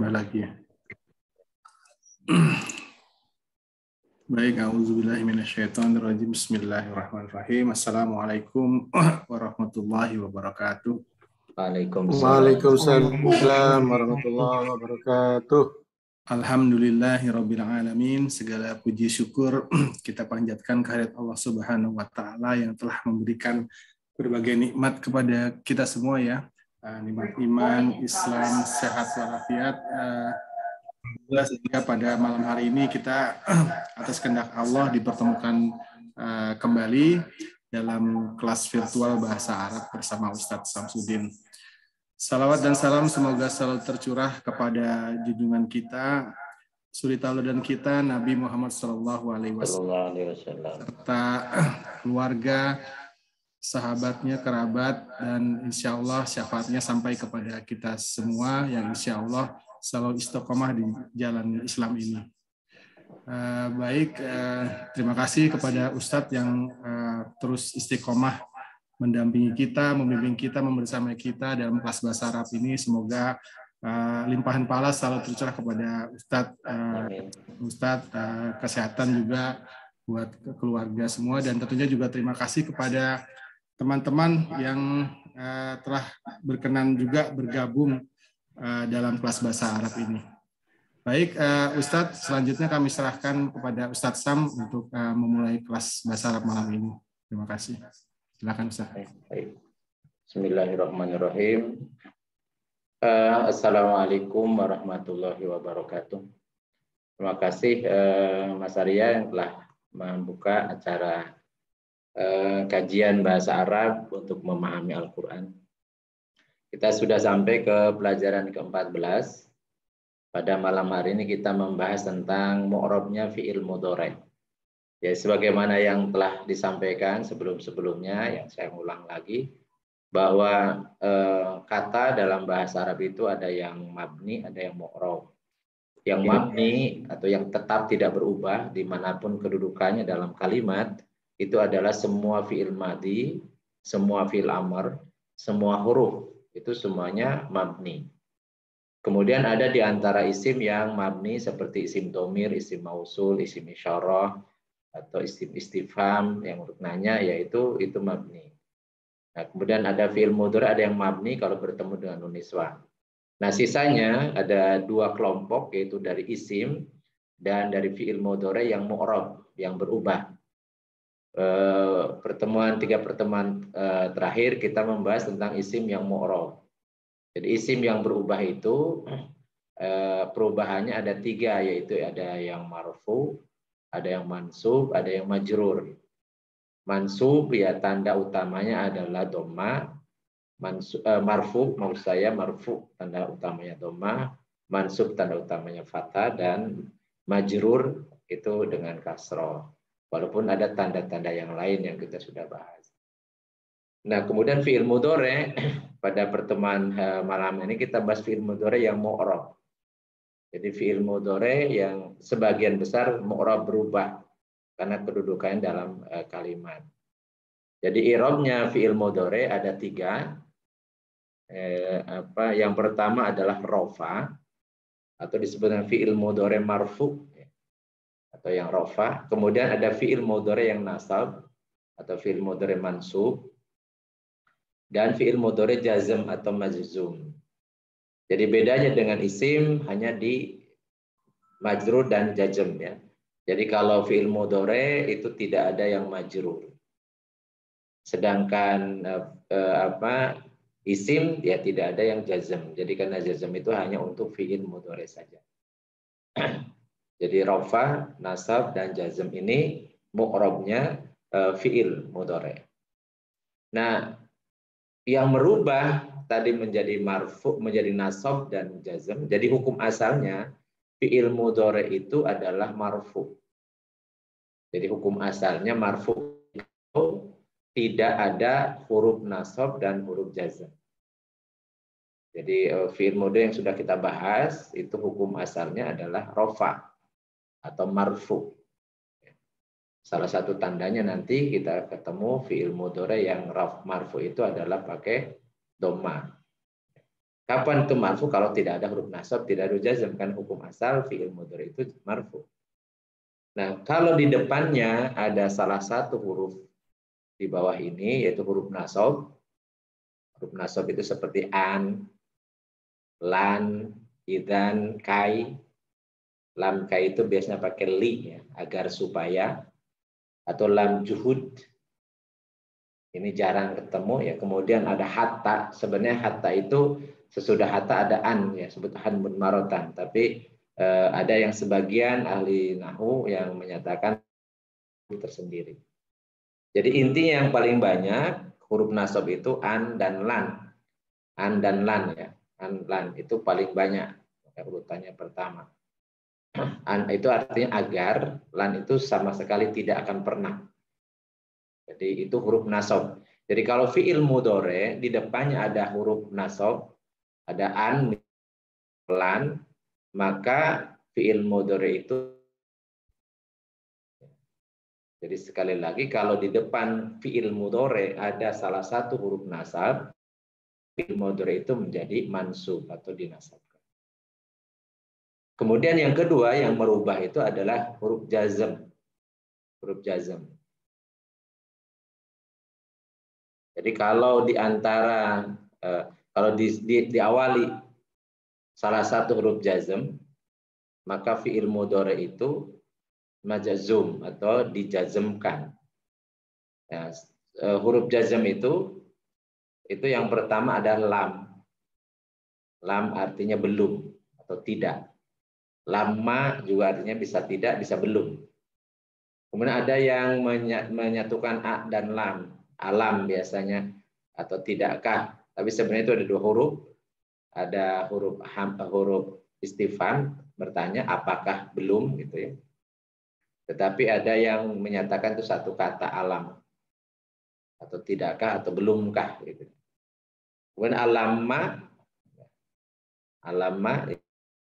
mulai lagi ya. Baik, auzubillahi minasyaitonirrajim. Bismillahirrahmanirrahim. Assalamualaikum warahmatullahi wabarakatuh. Waalaikumsalam warahmatullahi wabarakatuh. Alhamdulillahirabbil alamin. Segala puji syukur kita panjatkan kehadirat Allah Subhanahu wa taala yang telah memberikan berbagai nikmat kepada kita semua ya. Nikmat iman, Islam, sehat walafiat. Sehingga pada malam hari ini kita atas kehendak Allah dipertemukan kembali dalam kelas virtual bahasa Arab bersama Ustadz Samsudin. Salawat dan salam semoga selalu tercurah kepada junjungan kita, suri tauladan kita Nabi Muhammad SAW serta keluarga, sahabatnya, kerabat, dan insya Allah syafaatnya sampai kepada kita semua yang insya Allah selalu istiqomah di jalan Islam ini. Terima kasih kepada Ustadz yang terus istiqomah mendampingi kita, membimbing kita, membersamai kita dalam kelas bahasa Arab ini. Semoga limpahan pahala selalu tercurah kepada Ustadz, kesehatan juga buat keluarga semua, dan tentunya juga terima kasih kepada teman-teman yang telah berkenan juga bergabung dalam kelas bahasa Arab ini. Baik, Ustadz, selanjutnya kami serahkan kepada Ustadz Sam untuk memulai kelas bahasa Arab malam ini. Terima kasih. Silakan Ustadz. Bismillahirrahmanirrahim. Assalamualaikum warahmatullahi wabarakatuh. Terima kasih Mas Arya yang telah membuka acara kajian bahasa Arab untuk memahami Al-Quran. Kita sudah sampai ke pelajaran ke-14. Pada malam hari ini kita membahas tentang mu'rabnya fi'il mudhari'. Ya, sebagaimana yang telah disampaikan sebelum-sebelumnya, yang saya ulang lagi, bahwa kata dalam bahasa Arab itu ada yang mabni, ada yang mu'rab. Yang mabni atau yang tetap tidak berubah dimanapun kedudukannya dalam kalimat, itu adalah semua fi'il madhi, semua fi'il amr, semua huruf. Itu semuanya mabni. Kemudian ada di antara isim yang mabni seperti isim domir, isim mausul, isim isyarah, atau isim istifham yang ruknanya yaitu itu mabni. Nah, kemudian ada fi'il mudhari', ada yang mabni kalau bertemu dengan nun niswah. Nah, sisanya ada dua kelompok yaitu dari isim dan dari fi'il mudhari' yang mu'rab, yang berubah. Tiga pertemuan terakhir kita membahas tentang isim yang mu'rab. Jadi isim yang berubah itu perubahannya ada tiga, yaitu ada yang marfu, ada yang mansub, ada yang majrur. Mansub ya tanda utamanya adalah dhamma, marfu maksud saya marfu tanda utamanya dhamma, mansub tanda utamanya fathah, dan majrur itu dengan kasroh. Walaupun ada tanda-tanda yang lain yang kita sudah bahas. Nah, kemudian fi'il mudhari' pada pertemuan malam ini kita bahas fi'il mudhari' yang mu'rab. Jadi fi'il mudhari' yang sebagian besar mu'rab berubah karena kedudukannya dalam kalimat. Jadi i'rabnya fi'il mudhari' ada tiga. Yang pertama adalah rafa atau disebut dengan fi'il mudhari' marfu atau yang rafa. Kemudian ada fi'il mudhari' yang nasab atau fi'il mudhari' mansub. Dan fi'il mudhari' jazm atau majzum. Jadi bedanya dengan isim hanya di majrur dan jazm ya. Jadi kalau fi'il mudhari' itu tidak ada yang majrur. Sedangkan isim ya tidak ada yang jazm. Jadi karena jazm itu hanya untuk fi'il mudhari' saja. Jadi rafa, nasab, dan jazm ini mu'rabnya fi'il mudhari'. Nah, yang merubah tadi menjadi marfu, menjadi nasab dan jazm. Jadi hukum asalnya fi'il mudhari' itu adalah marfu. Jadi hukum asalnya marfu itu tidak ada huruf nasab dan huruf jazm. Jadi fi'il mudhari' yang sudah kita bahas itu hukum asalnya adalah rafa atau marfu. Salah satu tandanya nanti kita ketemu fi'il mudhari' yang marfu itu adalah pakai dhamma. Kapan itu marfu? Kalau tidak ada huruf nasab, tidak ada jazm, kan hukum asal fi'il mudhari itu marfu. Nah, kalau di depannya ada salah satu huruf di bawah ini, yaitu huruf nasab. Huruf nasab itu seperti an, lan, idan, kai. Lam kai itu biasanya pakai li ya, agar supaya, atau lam juhud. Ini jarang ketemu ya. Kemudian ada hatta. Sebenarnya hatta itu sesudah hatta ada an ya, sebut han marotan. Tapi ada yang sebagian ahli nahu yang menyatakan tersendiri. Jadi intinya yang paling banyak huruf nasab itu an dan lan. An dan lan ya. An lan itu paling banyak. Urutannya pertama. An itu artinya agar, lan itu sama sekali tidak akan pernah. Jadi itu huruf nasab. Jadi kalau fi'il mudhari di depannya ada huruf nasab, ada an, lan, maka fi'il mudhari itu. Jadi sekali lagi kalau di depan fi'il mudhari ada salah satu huruf nasab, fi'il mudhari itu menjadi mansub atau dinasabkan. Kemudian yang kedua yang merubah itu adalah huruf jazm. Huruf jazm. Jadi kalau di antara kalau diawali salah satu huruf jazm, maka fi'il mudhari itu majazum atau dijazmkan. Ya, huruf jazm itu yang pertama adalah lam. Lam artinya belum atau tidak. Lama juga artinya bisa tidak, bisa belum. Kemudian ada yang menyatukan a dan lam. Alam biasanya atau tidakkah, tapi sebenarnya itu ada dua huruf, ada huruf istifham bertanya apakah belum gitu ya, tetapi ada yang menyatakan itu satu kata alam atau tidakkah atau belumkah gitu. Kemudian alamma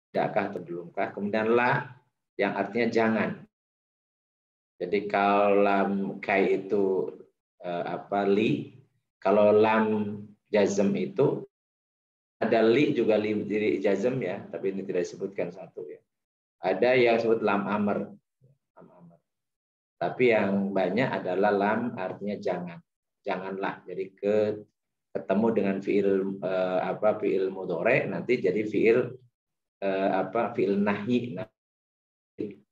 tidakkah atau belumkah, kemudian la yang artinya jangan. Jadi kalau lam kai itu li, kalau lam jazm itu ada li juga li jazm ya, tapi ini tidak disebutkan satu ya. Ada yang disebut lam amr. Tapi yang banyak adalah lam artinya jangan. Janganlah. Jadi ketemu dengan fiil fiil mudhari nanti jadi fiil fiil nahi.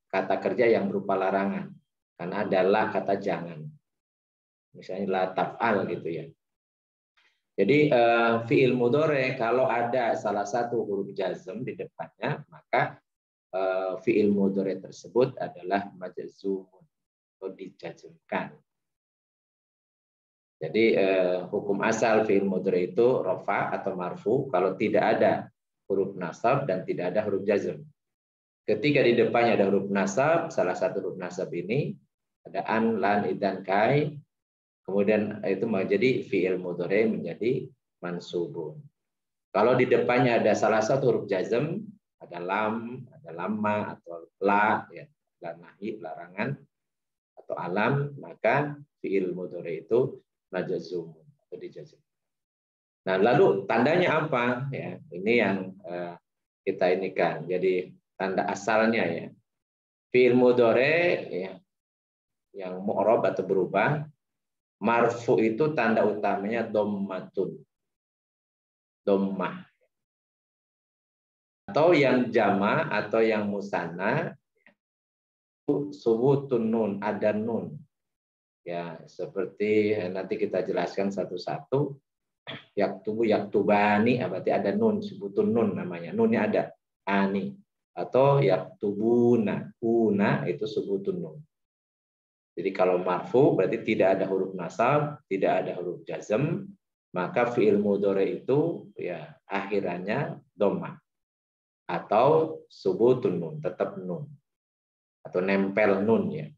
Kata kerja yang berupa larangan. Karena adalah kata jangan. Misalnya la taf'al gitu ya. Jadi fi'il mudhari kalau ada salah satu huruf jazm di depannya, maka fi'il mudhari tersebut adalah majzumun atau dijazmkan. Jadi hukum asal fi'il mudhari itu rafa atau marfu kalau tidak ada huruf nasab dan tidak ada huruf jazm. Ketika di depannya ada huruf nasab, salah satu huruf nasab ini ada an, lan, idan, kai. Kemudian itu menjadi fi'il mudhari menjadi mansubun. Kalau di depannya ada salah satu huruf jazm, ada lam, ada lamma atau la, ya, la nahi, larangan atau alam, maka fi'il mudhari itu majzumun atau dijazm. Nah, lalu tandanya apa? Ya, ini yang kita ini kan. Jadi tanda asalnya ya. Fi'il mudhari ya, yang mu'rab atau berubah. Marfu itu tanda utamanya dhammatun. Dhammah. Atau yang jama atau yang musanna subutun nun, ada nun. Ya, seperti nanti kita jelaskan satu-satu. Yaktubu, yaktubani, berarti ada nun, subutun nun namanya. Nunnya ada. Ani. Atau yaktubuna. Una itu subutun nun. Jadi kalau marfu berarti tidak ada huruf nasab, tidak ada huruf jazm, maka fi'il mudhari itu ya akhirannya dhammah atau subutun nun, tetap nun atau nempel nun ya.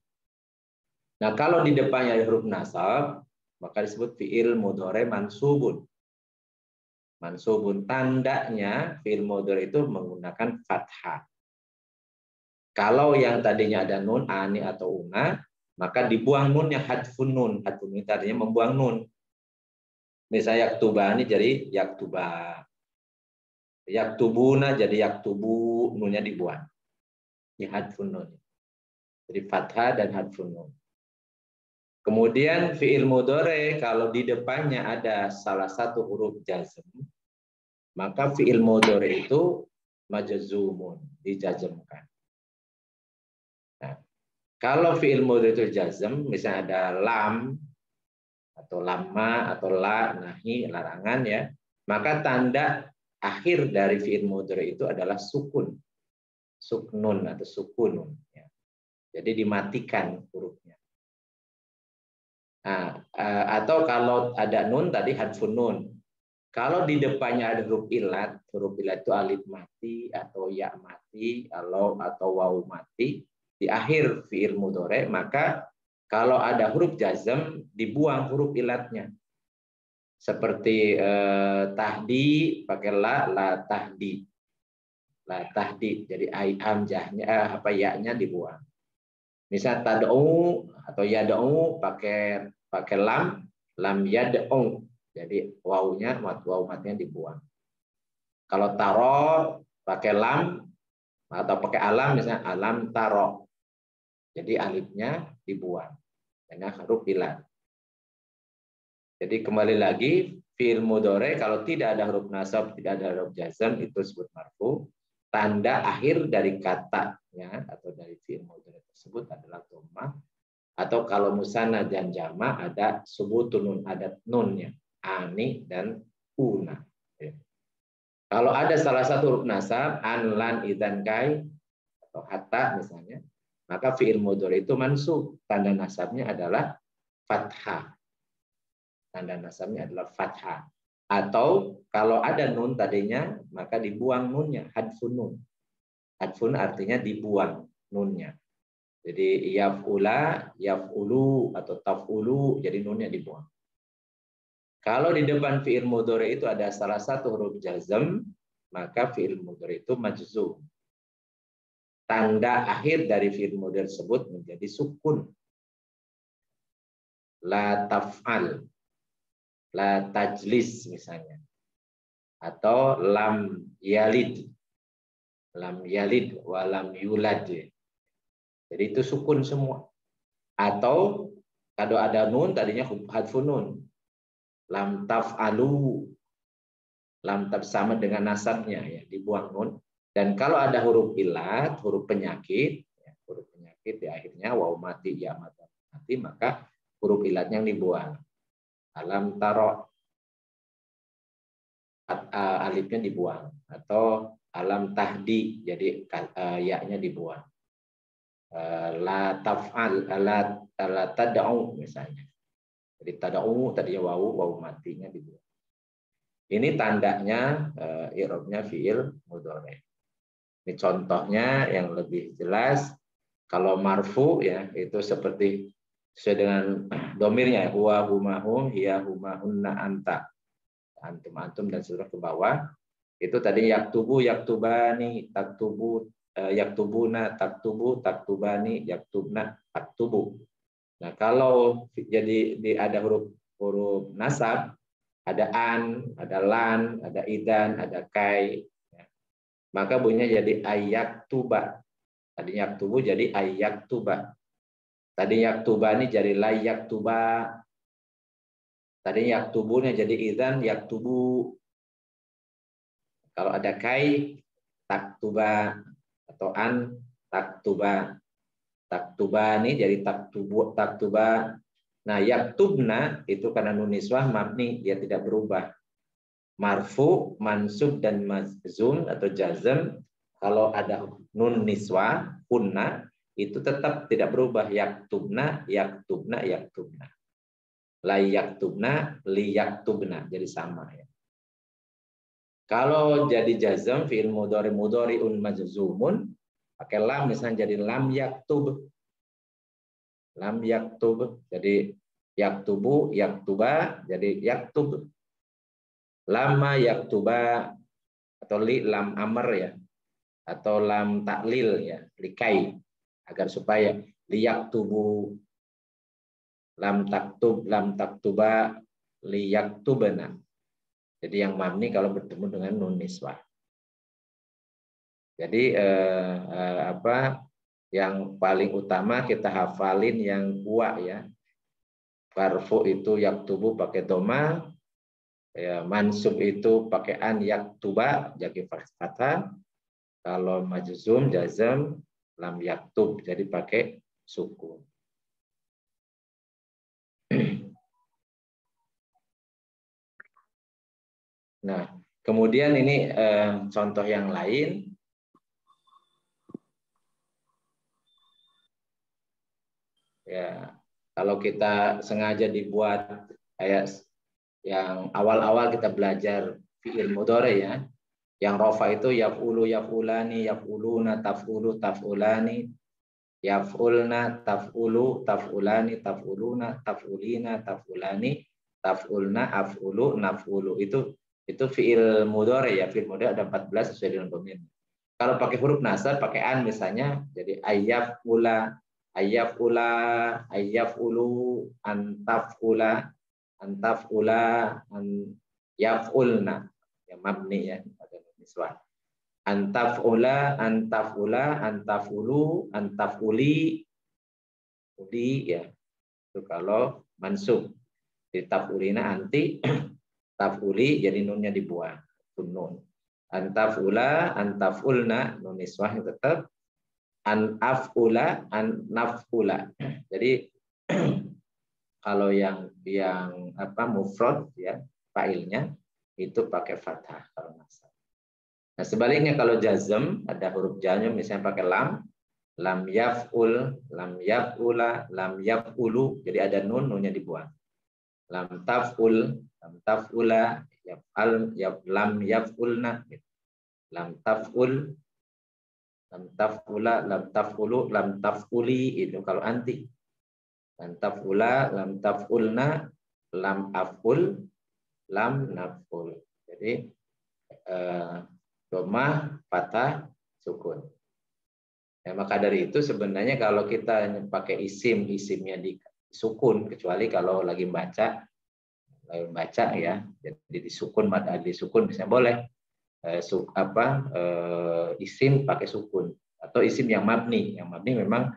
Nah, kalau di depannya ada huruf nasab, maka disebut fi'il mudhari mansubun. Mansubun tandanya fi'il mudhari itu menggunakan fathah. Kalau yang tadinya ada nun, ani atau una, maka dibuang nunnya, hadfun nun. Hadfun nun artinya membuang nun. Misalnya yaktubani jadi yaktuba. Yaktubuna jadi yaktubu, nunnya dibuang. Ini hadfun nun. Jadi fathah dan hadfun nun. Kemudian fi'il mudhari kalau di depannya ada salah satu huruf jazm, maka fi'il mudhari itu majzumun, dijazmkan. Nah, kalau fi'il mudhari itu jazm, misalnya ada lam atau lama atau la, nahi, larangan ya, maka tanda akhir dari fi'il mudhari itu adalah sukun. Suknun atau sukunun ya. Jadi dimatikan hurufnya. Nah, atau kalau ada nun tadi hadfun nun. Kalau di depannya ada huruf ilat itu alif mati atau ya mati atau waw mati di akhir fi'il mudhari, maka kalau ada huruf jazm dibuang huruf ilatnya. Seperti tahdi pakai la tahdi. La tahdi. Jadi hamzahnya ya-nya dibuang. Misal tad'u atau yad'u pakai lam yad'u. Jadi wawunya waw matinya dibuang. Kalau taro pakai lam atau pakai alam, misalnya alam taro. Jadi alifnya dibuang. Karena huruf ilat. Jadi kembali lagi fi'il mudhari kalau tidak ada huruf nasab, tidak ada huruf jazm itu disebut marfu. Tanda akhir dari kata ya atau dari fi'il mudhari tersebut adalah dhammah. Atau kalau musanna dan jama ada subutun nun, ada nunnya, ani dan una. Kalau ada salah satu huruf nasab, an, lan, idzan, kai atau hatta misalnya, maka fi'il mudhari itu mansub. Tanda nasabnya adalah fathah. Tanda nasabnya adalah fathah. Atau kalau ada nun tadinya, maka dibuang nunnya, hadfun nun. Hadfun artinya dibuang nunnya. Jadi yaf'ula, yaf'ulu atau taf'ulu, jadi nunnya dibuang. Kalau di depan fi'il mudhari itu ada salah satu huruf jazm, maka fi'il mudhari itu majzum. Tanda akhir dari fi'il mudhari tersebut menjadi sukun. La taf'al, la tajlis misalnya. Atau lam yalid wa lam yulad. Jadi itu sukun semua. Atau kalau ada nun tadinya hadfun nun. Lam taf'alu. Lam taf sama dengan nasabnya ya, dibuang nun. Dan kalau ada huruf ilat, huruf penyakit di akhirnya waw mati ya mati, maka huruf ilatnya yang dibuang. Alam taro, alifnya dibuang, atau alam tahdi, jadi ya-nya dibuang. La taf'al, la tad'u misalnya. Jadi tad'u tadinya waw matinya dibuang. Ini tandanya i'rabnya fi'il mudhari. Ini contohnya yang lebih jelas. Kalau marfu ya itu seperti sesuai dengan domirnya, huwa huma hum, hiya huma hunna anta. Antum dan seluruh ke bawah. Itu tadi yaktubu, yaktubani, taktubu, yaktubuna, taktubu, taktubani, yaktubna, taktubu. Nah, kalau jadi ada huruf nasab, ada an, ada lan, ada idan, ada kai, ya. Maka bunyinya jadi ayaktuba. Tadi yaktubu jadi ayaktuba. Tadi yaktubani jadi layaktuba. Tadi yaktubunya jadi idan yaktubu. Kalau ada kai, taktuba atau an, taktuba. Taktubani jadi taktuba. Nah, yaktubna itu karena nun niswah mabni, dia tidak berubah. Marfu, mansub dan majzum atau jazm kalau ada nun niswah, kunna itu tetap tidak berubah. Yaktubna, yaktubna, yaktubna. La yaktubna, li yaktubna, jadi sama ya. Kalau jadi jazm fi'il mudhari'un majzumun pakai lam misalnya jadi lam yaktub. Lam yaktub jadi yaktubu, yaktuba jadi yaktub. Lama yaktuba atau li lam amr ya, atau lam taklil ya, likai, agar supaya li yaktubu, lam taktuba li yaktubna. Jadi yang mabni kalau bertemu dengan nun niswah. Jadi yang paling utama kita hafalin yang wa ya. Marfu itu yaktubu pakai doma, ya, mansub itu pakai an yaktuba jadi fathah. Kalau majzum jazam lam yaktub jadi pakai sukun. Nah, kemudian ini contoh yang lain. Ya, kalau kita sengaja dibuat kayak yang awal-awal kita belajar fi'il mudhari ya, yang rofa itu yaf'ulu yaf'ulani yaf'uluna taf'ulu taf'ulani yaf'ulna taf'ulu taf'ulani taf'uluna taf'ulina taf'ulani taf'ulna af'ulu naf'ulu itu fi'il mudhari ya, fi'il mudhari ada 14 sesuai dengan domain. Kalau pakai huruf nasab pakai an misalnya jadi ayyaf'ula ayyaf'ula ayyaf'ulu antaf'ula antaf'ula an yaf'ulna ya mabni ya pada niswah. Antaf'ula antaf'ula antaf'ulu antaf'uli uli ya. Itu kalau mansub. Di taf'ulina anti taf'uli jadi nunnya dibuang. Nun. Antaf'ula antaf'ulna nun niswah tetap an af'ula an naf'ula. Jadi kalau yang mufrad ya fa'ilnya itu pakai fathah kalau nasab. Nah, sebaliknya kalau jazm ada huruf jazm misalnya pakai lam yaf'ul, lam yaf'ula, lam yaf'ulu jadi ada nunnya dibuang. Lam taf'ul, lam taf'ula, yaf'al, lam yaf'ulna. Lam taf'ul, lam taf'ula, lam taf'ulu, lam taf'uli itu kalau anti. Lam taf'ula, lam taf'ulna, lam af'ul, lam naf'ul. Jadi domah, fathah, sukun. Ya, maka dari itu sebenarnya kalau kita pakai isimnya di sukun, kecuali kalau lagi baca ya, jadi disukun, mad disukun bisa boleh. Isim pakai sukun atau isim yang mabni memang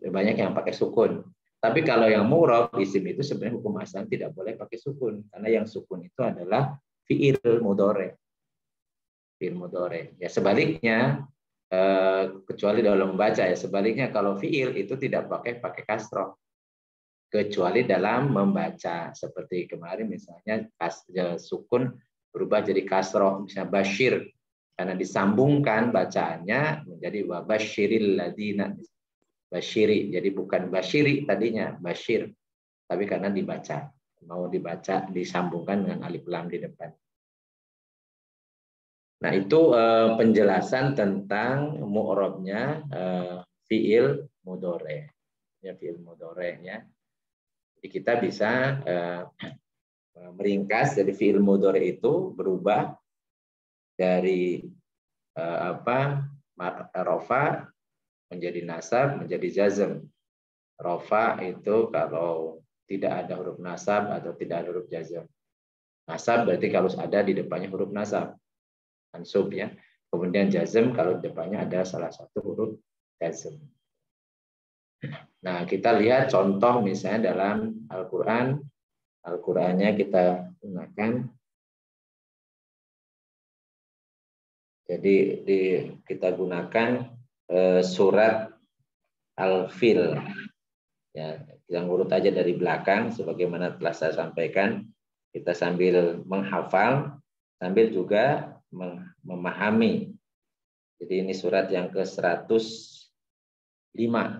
banyak yang pakai sukun. Tapi kalau yang mu'rab isim itu sebenarnya hukum asal tidak boleh pakai sukun karena yang sukun itu adalah fi'il mudhari. Fi'il mudhari. Ya sebaliknya kecuali dalam membaca ya sebaliknya kalau fi'il itu tidak pakai kasroh kecuali dalam membaca seperti kemarin misalnya sukun berubah jadi kasroh misalnya basyir karena disambungkan bacaannya menjadi wa basyiril ladina basyiri jadi bukan basyiri tadinya basyir tapi karena mau dibaca disambungkan dengan alif lam di depan. Nah itu penjelasan tentang mu'rabnya fi'il mudhari ya fi'il mudhari ya. Jadi kita bisa meringkas dari fi'il mudhari itu berubah dari rofa menjadi nasab menjadi jazm. Rofa itu kalau tidak ada huruf nasab atau tidak ada huruf jazm. Nasab berarti kalau ada di depannya huruf nasab, mansub ya. Kemudian jazm kalau di depannya ada salah satu huruf jazm. Nah, kita lihat contoh misalnya dalam Al-Qur'an. Al-Qur'annya kita gunakan. Jadi kita gunakan surat Al-Fil. Ya, kita ngurut aja dari belakang sebagaimana telah saya sampaikan. Kita sambil menghafal, sambil juga memahami. Jadi ini surat yang ke-105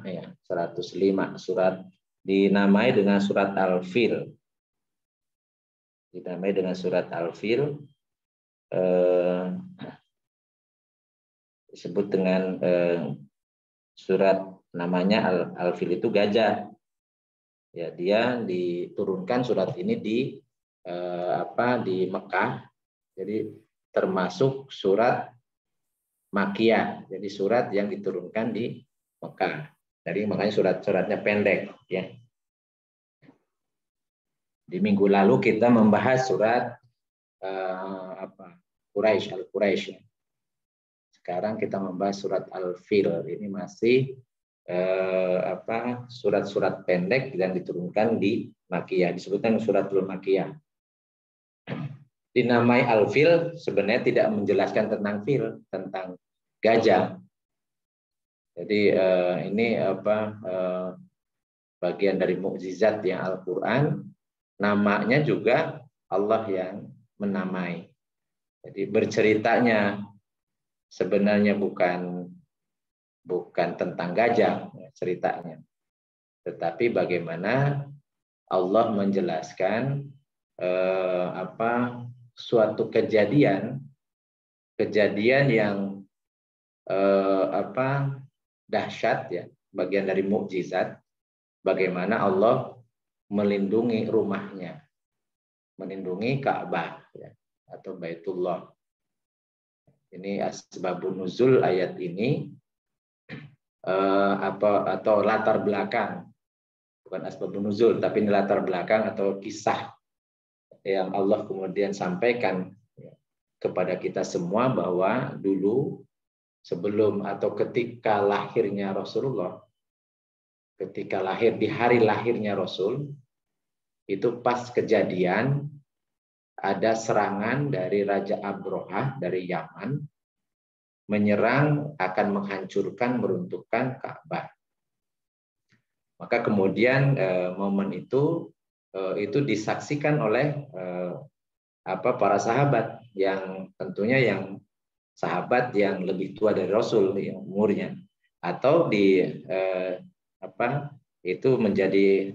ya, 105 surat dinamai dengan surat Al-Fil. Dinamai dengan surat Al-Fil. Disebut dengan surat namanya Al-Fil itu gajah. Ya, dia diturunkan surat ini di Mekah. Jadi termasuk surat Makiyah. Jadi surat yang diturunkan di Mekah. Jadi makanya surat-suratnya pendek ya. Di minggu lalu kita membahas surat Quraisy Al-Quraisy. sekarang kita membahas surat Al-Fil. Ini masih surat-surat pendek yang diturunkan di Makkiyah, disebutkan suratul Makkiyah. Dinamai Al-Fil sebenarnya tidak menjelaskan tentang fil, tentang gajah. Jadi ini bagian dari mukjizat yang Al-Quran. Namanya juga Allah yang menamai. Jadi berceritanya sebenarnya bukan tentang gajah ceritanya, tetapi bagaimana Allah menjelaskan suatu kejadian yang dahsyat, ya, bagian dari mukjizat, bagaimana Allah melindungi rumahnya, melindungi Ka'bah, ya, atau Baitullah. Ini asbabun nuzul ayat ini, atau latar belakang, bukan asbabun nuzul, tapi ini latar belakang atau kisah yang Allah kemudian sampaikan, ya, kepada kita semua bahwa dulu sebelum atau ketika lahirnya Rasulullah, ketika lahir di hari lahirnya Rasul, itu pas kejadian ada serangan dari Raja Abrahah dari Yaman menyerang akan menghancurkan, meruntuhkan Ka'bah. Maka kemudian momen itu disaksikan oleh para sahabat yang tentunya yang sahabat yang lebih tua dari Rasul yang umurnya, atau itu menjadi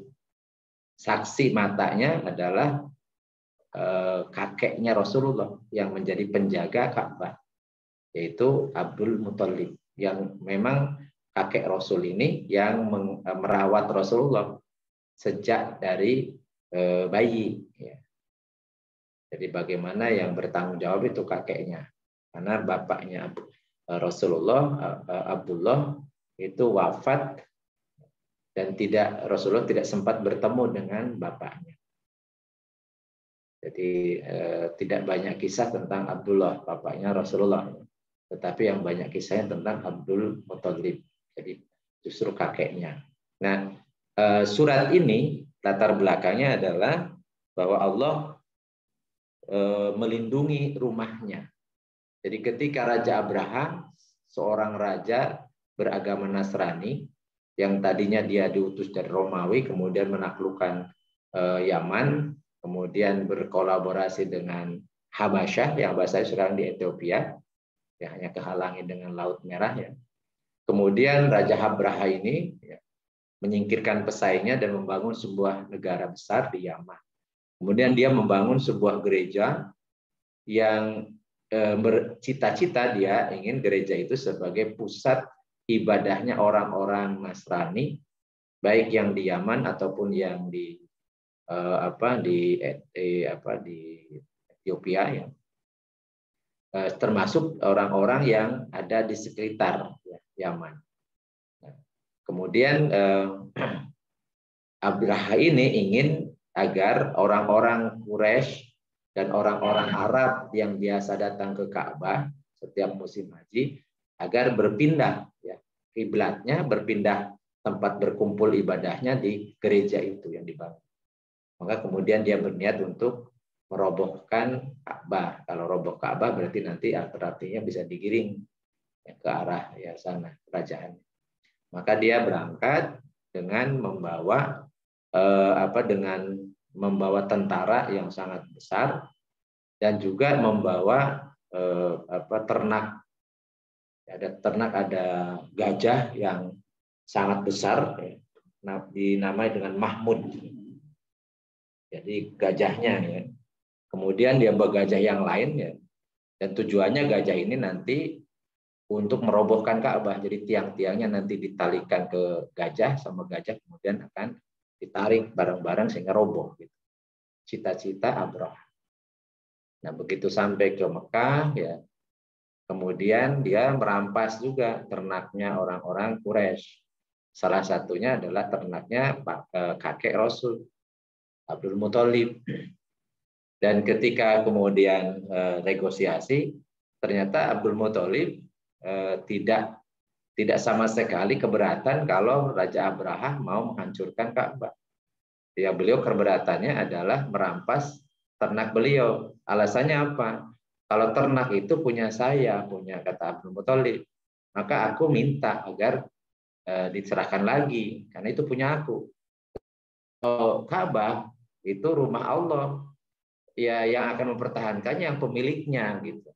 saksi matanya adalah kakeknya Rasulullah yang menjadi penjaga Ka'bah, yaitu Abdul Muthalib, yang memang kakek Rasul ini yang merawat Rasulullah sejak dari bayi, ya. Jadi bagaimana yang bertanggung jawab itu kakeknya, karena bapaknya Rasulullah, Abdullah, itu wafat dan Rasulullah tidak sempat bertemu dengan bapaknya. Jadi tidak banyak kisah tentang Abdullah, bapaknya Rasulullah, tetapi yang banyak kisahnya tentang Abdul Muthalib, jadi justru kakeknya. Nah, surat ini latar belakangnya adalah bahwa Allah melindungi rumahnya. Jadi ketika Raja Abraham, seorang raja beragama Nasrani, yang tadinya dia diutus dari Romawi, kemudian menaklukkan Yaman, kemudian berkolaborasi dengan Habasyah, yang bahasa sekarang di Ethiopia, ya, hanya kehalangi dengan Laut Merah, ya. Kemudian Raja Abrahah ini, ya, menyingkirkan pesaingnya dan membangun sebuah negara besar di Yaman. Kemudian dia membangun sebuah gereja yang bercita-cita dia ingin gereja itu sebagai pusat ibadahnya orang-orang Nasrani, baik yang di Yaman ataupun yang di Ethiopia, ya. Termasuk orang-orang yang ada di sekitar, ya, Yaman. Kemudian Abrahah ini ingin agar orang-orang Quraisy dan orang-orang Arab yang biasa datang ke Ka'bah setiap musim haji agar berpindah, ya, kiblatnya, berpindah tempat berkumpul ibadahnya di gereja itu yang dibangun. Maka kemudian dia berniat untuk merobohkan Ka'bah. Kalau roboh Ka'bah berarti nanti artinya bisa digiring, ya, ke arah, ya, sana kerajaan. Maka dia berangkat dengan membawa tentara yang sangat besar dan juga membawa ternak. Ada gajah yang sangat besar, ya, dinamai dengan Mahmud. Jadi gajahnya, ya. Kemudian dia bawa gajah yang lain, ya. Dan tujuannya gajah ini nanti untuk merobohkan Ka'bah. Jadi tiang-tiangnya nanti ditalikan ke gajah, sama gajah kemudian akan ditarik bareng-bareng sehingga roboh, gitu. Cita-cita Abraham. Nah, begitu sampai ke Mekah, ya, kemudian dia merampas juga ternaknya orang-orang Quraisy. Salah satunya adalah ternaknya kakek Rasul, Abdul Muthalib. Dan ketika kemudian negosiasi, ternyata Abdul Muthalib tidak sama sekali keberatan kalau Raja Abraha mau menghancurkan Ka'bah. Ya, beliau keberatannya adalah merampas ternak beliau. Alasannya apa? Kalau ternak itu punya saya, punya kata Abdul Muthalib, maka aku minta agar diserahkan lagi, karena itu punya aku. Ka'bah itu rumah Allah, ya yang akan mempertahankannya yang pemiliknya gitu.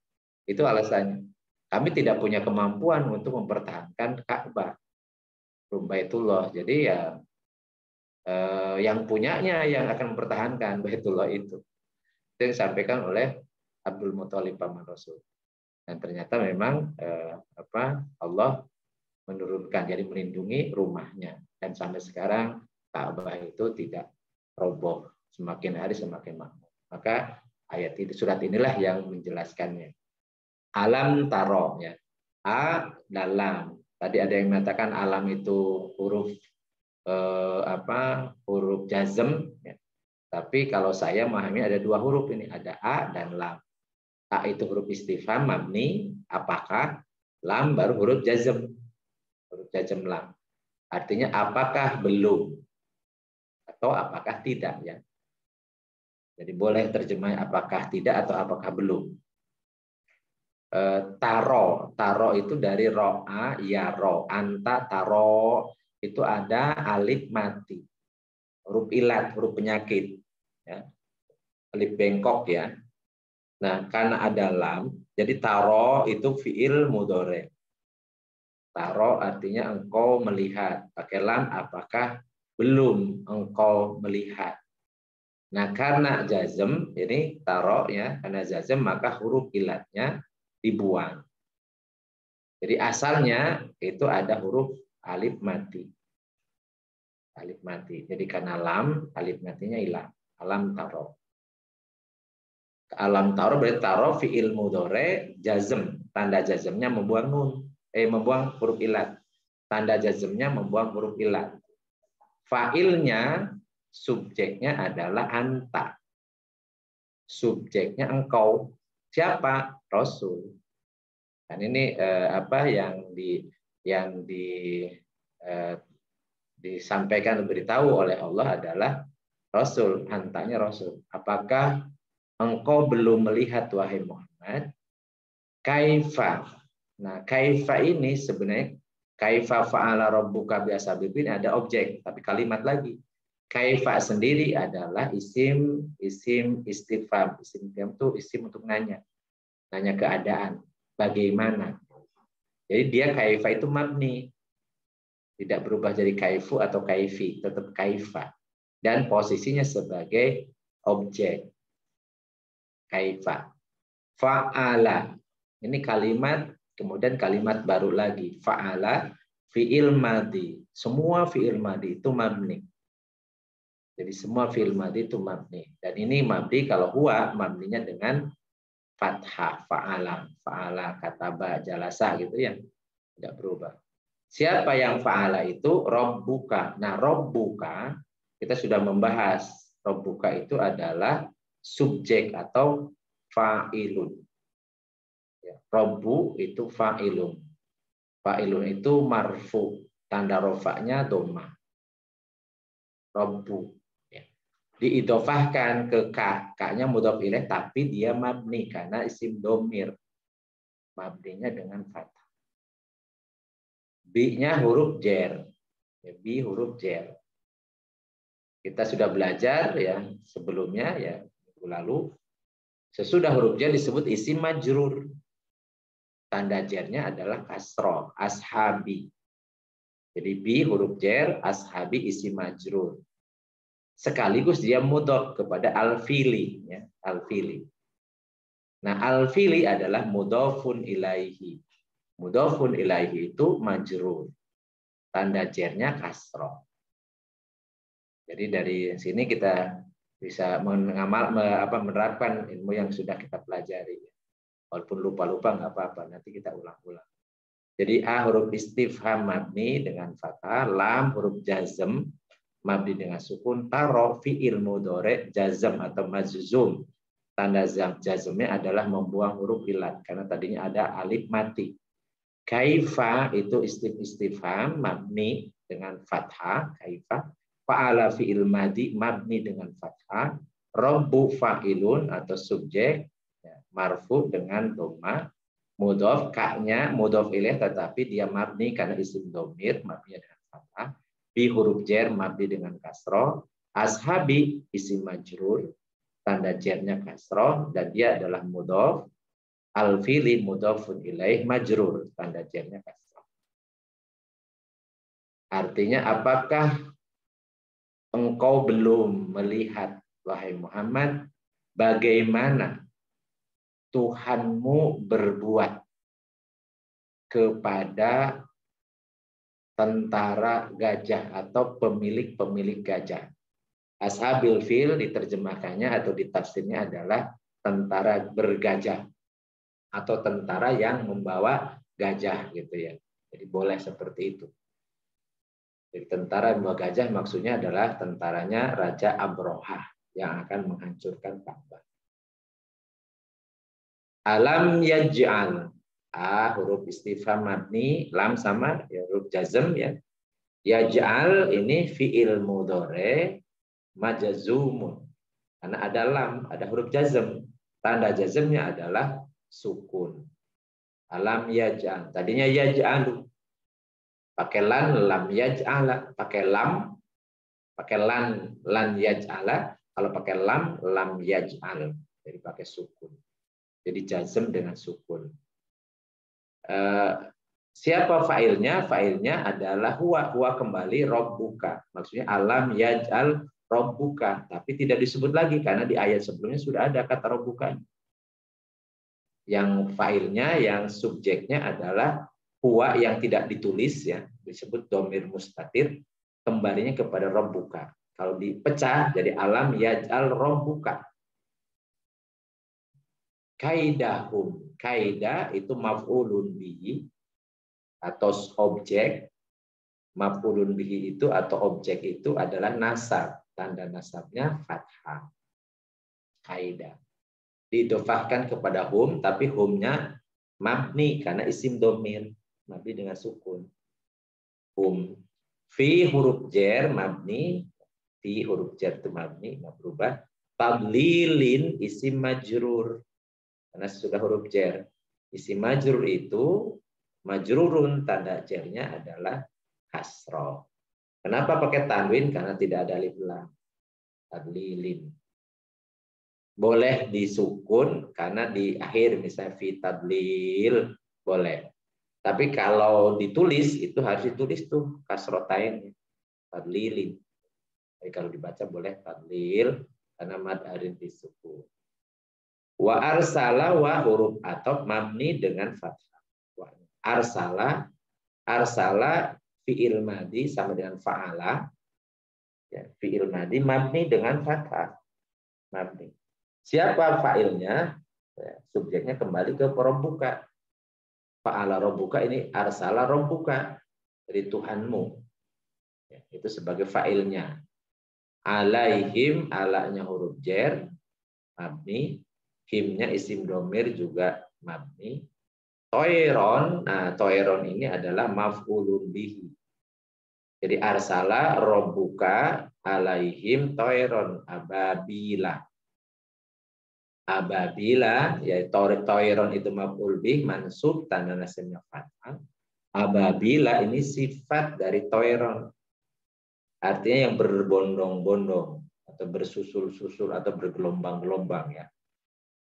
Itu alasannya. Kami tidak punya kemampuan untuk mempertahankan Ka'bah, Baitullah. Jadi ya yang punyanya yang akan mempertahankan Baitullah itu. Itu yang disampaikan oleh Abdul Muthalib paman Rasul. Dan ternyata memang Allah menurunkan, jadi melindungi rumahnya. Dan sampai sekarang Ka'bah itu tidak roboh, semakin hari semakin makmur. Maka ayat itu, surat inilah yang menjelaskannya. Alam taro, ya. A dan lam. Tadi ada yang mengatakan alam itu huruf huruf jazm, ya. Tapi kalau saya memahami ada dua huruf ini, ada a dan lam. A itu huruf istifham mabni, apakah, lam baru huruf jazm. Huruf jazm lam. Artinya apakah belum atau apakah tidak, ya. Jadi boleh terjemah apakah tidak atau apakah belum. Taro itu dari ro'a ya ro, anta taro itu ada alif mati, huruf ilat, huruf penyakit, ya. Alif bengkok, ya. Nah, karena ada lam, jadi taro itu fiil mudhari. Taro artinya engkau melihat. Pakai lam, apakah belum engkau melihat. Nah, karena jazm, ini taro, ya, karena jazm maka huruf ilatnya dibuang. Jadi asalnya itu ada huruf alif mati. Alif mati. Jadi karena lam, alif matinya hilang. Alam taro. Alam taro berarti taro fiil mudhari jazm. Tanda jazmnya membuang nun. Membuang huruf ilat. Tanda jazmnya membuang huruf ilat. Fa'ilnya, subjeknya adalah anta. Subjeknya engkau. Siapa? Rasul. Dan ini disampaikan, diberitahu oleh Allah adalah Rasul, antanya Rasul. Apakah engkau belum melihat wahai Muhammad? Kaifa. Nah, kaifa ini sebenarnya kaifa fa'ala rabbuka bi'ashabil fil ada objek, tapi kalimat lagi. Kaifa sendiri adalah isim istifham. Isim itu isim untuk nanya keadaan. Bagaimana? Jadi dia kaifa itu mabni. Tidak berubah jadi kaifu atau kaifi, tetap kaifa. Dan posisinya sebagai objek. Kaifa. Fa'ala. Ini kalimat, kemudian kalimat baru lagi. Fa'ala, fi'il madi. Semua fi'il madi itu mabni. Jadi semua fi'il madi itu mabni. Dan ini mabni kalau huwa, mabninya dengan fathah, fa'ala, kataba, jalasa gitu ya. Tidak berubah. Siapa yang fa'ala itu? Rabbuka. Nah, Rabbuka kita sudah membahas. Rabbuka itu adalah subjek atau fa'ilun. Ya, Rabbu itu fa'ilun. Fa'ilun itu marfu. Tanda rofaknya dhammah. Rabbu. Diidofahkan ke ka, ka-nya mudhof ilaih tapi dia mabni karena isim domir, mabninya dengan fathah. Bi-nya huruf jer, ya, bi huruf jer. Kita sudah belajar ya sebelumnya ya minggu lalu. Sesudah huruf jer disebut isim majrur. Tanda jernya adalah kasroh, ashabi. Jadi bi huruf jer, ashabi isim majrur. Sekaligus dia mudhof kepada al-fili, ya, al-fili. Nah, al-fili adalah mudhofun ilaihi. Mudhofun ilaihi itu majrur. Tanda jernya kasroh. Jadi dari sini kita bisa menerapkan ilmu yang sudah kita pelajari. Walaupun lupa-lupa nggak apa-apa, nanti kita ulang-ulang. Jadi a huruf istifham mabni dengan fathah, lam huruf jazm mabni dengan sukun, taro fi'il mudhari jazm atau majzum. Tanda jazmnya adalah membuang huruf ilat karena tadinya ada alif mati. Kaifa itu istifham mabni dengan fathah, kaifa. Fa'ala fi'il madi mabni dengan fathah. Rabbu fa'ilun atau subjek marfu dengan dhamma. Mudhof ka-nya mudhof ilaih tetapi dia mabni karena isim dhamir mabni dengan fathah. Bi huruf jar mabni dengan kasroh. Ashabi isim majrur tanda jarnya kasroh dan dia adalah mudhof. Al-fi'li mudhofun ilaih majrur tanda jarnya kasroh. Artinya apakah engkau belum melihat wahai Muhammad bagaimana Tuhanmu berbuat kepada tentara gajah atau pemilik-pemilik gajah. Ashabil fil diterjemahkannya atau ditafsirnya adalah tentara bergajah atau tentara yang membawa gajah gitu ya. Jadi boleh seperti itu. Jadi tentara yang membawa gajah maksudnya adalah tentaranya Raja Abrohah yang akan menghancurkan Ka'bah. Alam yaj'al. Huruf istifham mabni, lam sama ya, huruf jazm ya. Yaj'al ini fi'il mudhari majzumun. Karena ada lam, ada huruf jazm. Tanda jazmnya adalah sukun. Alam yaj'al. Tadinya yaj'alu. Pakai lam yaj'ala. Pakai lan yaj'ala. Kalau pakai lam yaj'al. Jadi pakai sukun. Jadi jazm dengan sukun. Siapa fa'ilnya? Fa'ilnya adalah huwa. Huwa kembali rabbuka. Maksudnya alam yaj'al rabbuka. Tapi tidak disebut lagi karena di ayat sebelumnya sudah ada kata rabbuka. Yang fa'ilnya, yang subjeknya adalah huwa yang tidak ditulis ya. Disebut dhamir mustatir. Kembalinya kepada rabbuka. Kalau dipecah jadi alam yaj'al rabbuka. Kaidahum. Kaidah itu maf'ulun bihi atau objek. Maf'ulun bihi itu atau objek itu adalah nasab. Tanda nasabnya fathah. Kaidah. Diidhofahkan kepada hum, tapi humnya mabni karena isim domir. Mabni dengan sukun. Hum. Fi huruf jar mabni. Fi huruf jar itu mabni. Nggak berubah. Tadlilin isim majrur. Karena sudah huruf jar. Isim majrur itu majrurun tanda jarnya adalah kasroh. Kenapa pakai tanwin? Karena tidak ada alif lam. Tadlilin. Boleh disukun karena di akhir misalnya fi tadlil boleh. Tapi kalau ditulis itu harus ditulis tuh kasrotain tadlilin. Jadi kalau dibaca boleh tadlil karena mad arin disukun. Wa arsala wa huruf atop mabni dengan fathah. Arsala fi'il madi sama dengan fa'ala. Ya, fi'il madi mabni dengan fathah. Mabni. Siapa fa'ilnya? Ya, subjeknya kembali ke rabbuka. Fa'ala rabbuka ini arsala rabbuka. Dari Tuhanmu. Ya, itu sebagai fa'ilnya. Alaihim, alanya huruf jar, mabni. Himnya isim domir juga mabni. Toiron, nah toiron ini adalah maf'ulun bihi. Jadi arsala rabbuka alaihim toiron ababila. Ababila, ya toiron itu maf'ul bih mansub tanda nasabnya fathah. Ababila ini sifat dari toiron. Artinya yang berbondong-bondong atau bersusul-susul atau bergelombang-gelombang ya.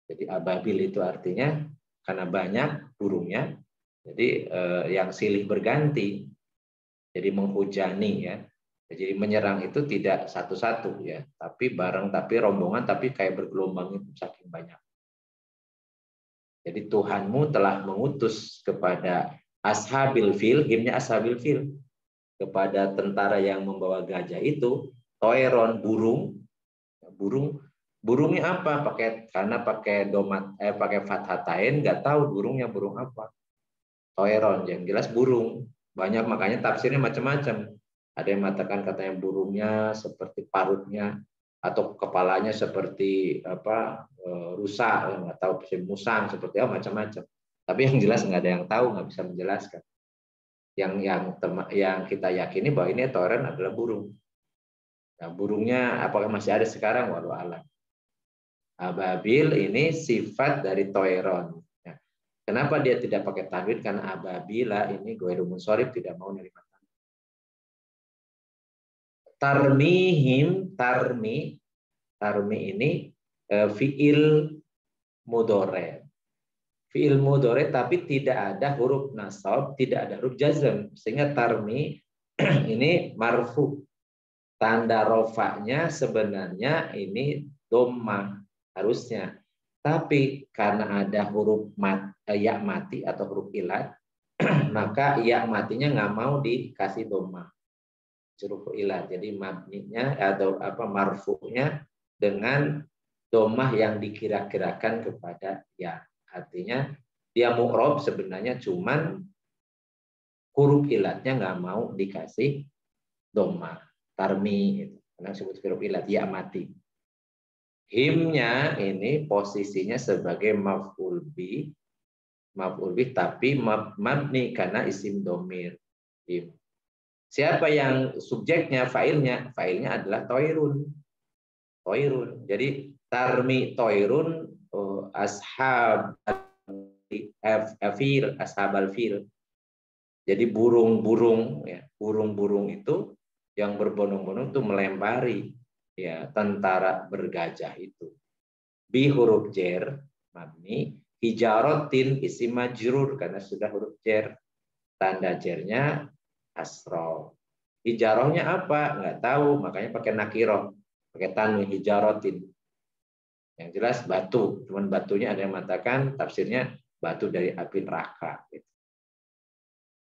Jadi ababil itu artinya karena banyak burungnya, jadi yang silih berganti, jadi menghujani ya. Jadi menyerang itu tidak satu-satu ya, tapi bareng, tapi rombongan, tapi kayak bergelombang itu saking banyak. Jadi Tuhanmu telah mengutus kepada ashabil fil, himnya ashabil fil, kepada tentara yang membawa gajah itu, toeron burungnya apa? Karena pakai domat pakai fathatain nggak tahu burungnya burung apa. Toeron yang jelas burung. Banyak makanya tafsirnya macam-macam. Ada yang mengatakan katanya burungnya seperti parutnya atau kepalanya seperti rusa, nggak tahu musang seperti apa macam-macam. Tapi yang jelas nggak ada yang tahu, nggak bisa menjelaskan. Yang kita yakini bahwa ini toiron adalah burung. Nah, burungnya apakah masih ada sekarang? Walau alam. Ababil ini sifat dari toiron. Ya. Kenapa dia tidak pakai tanwin? Karena ababila ini ghairu munsharif, tidak mau nerima tanwin. Tarmihim, tarmi ini fiil mudhari. Fiil mudhari tapi tidak ada huruf nasab, tidak ada huruf jazm, sehingga tarmi ini marfu. Tanda rofaknya sebenarnya ini dhammah harusnya. Tapi karena ada huruf ya mati atau huruf ilat, maka ya matinya nggak mau dikasih dhammah. Huruf ilat. Jadi mabninya atau marfu'nya dengan dhammah yang dikira-kirakan kepada ya. Artinya dia mu'rab sebenarnya cuman huruf ilatnya nggak mau dikasih dhammah. Tarmi, karena disebut huruf ilat, ya mati. Himnya ini posisinya sebagai maf'ul bih tapi mabni karena isim domir. Him. Siapa yang subjeknya, fa'ilnya? Fa'ilnya adalah toirun. Jadi tarmi toirun ashab al fil. Jadi burung-burung ya, burung-burung itu yang berbondong-bondong itu melempari ya tentara bergajah itu. Bi huruf jer mabni, hijarotin isim majrur karena sudah huruf jer. Tanda jernya asro. Hijarohnya apa? Nggak tahu, makanya pakai nakiroh, pakai tanwin hijarotin. Yang jelas batu, cuman batunya ada yang mengatakan tafsirnya batu dari api neraka. Gitu.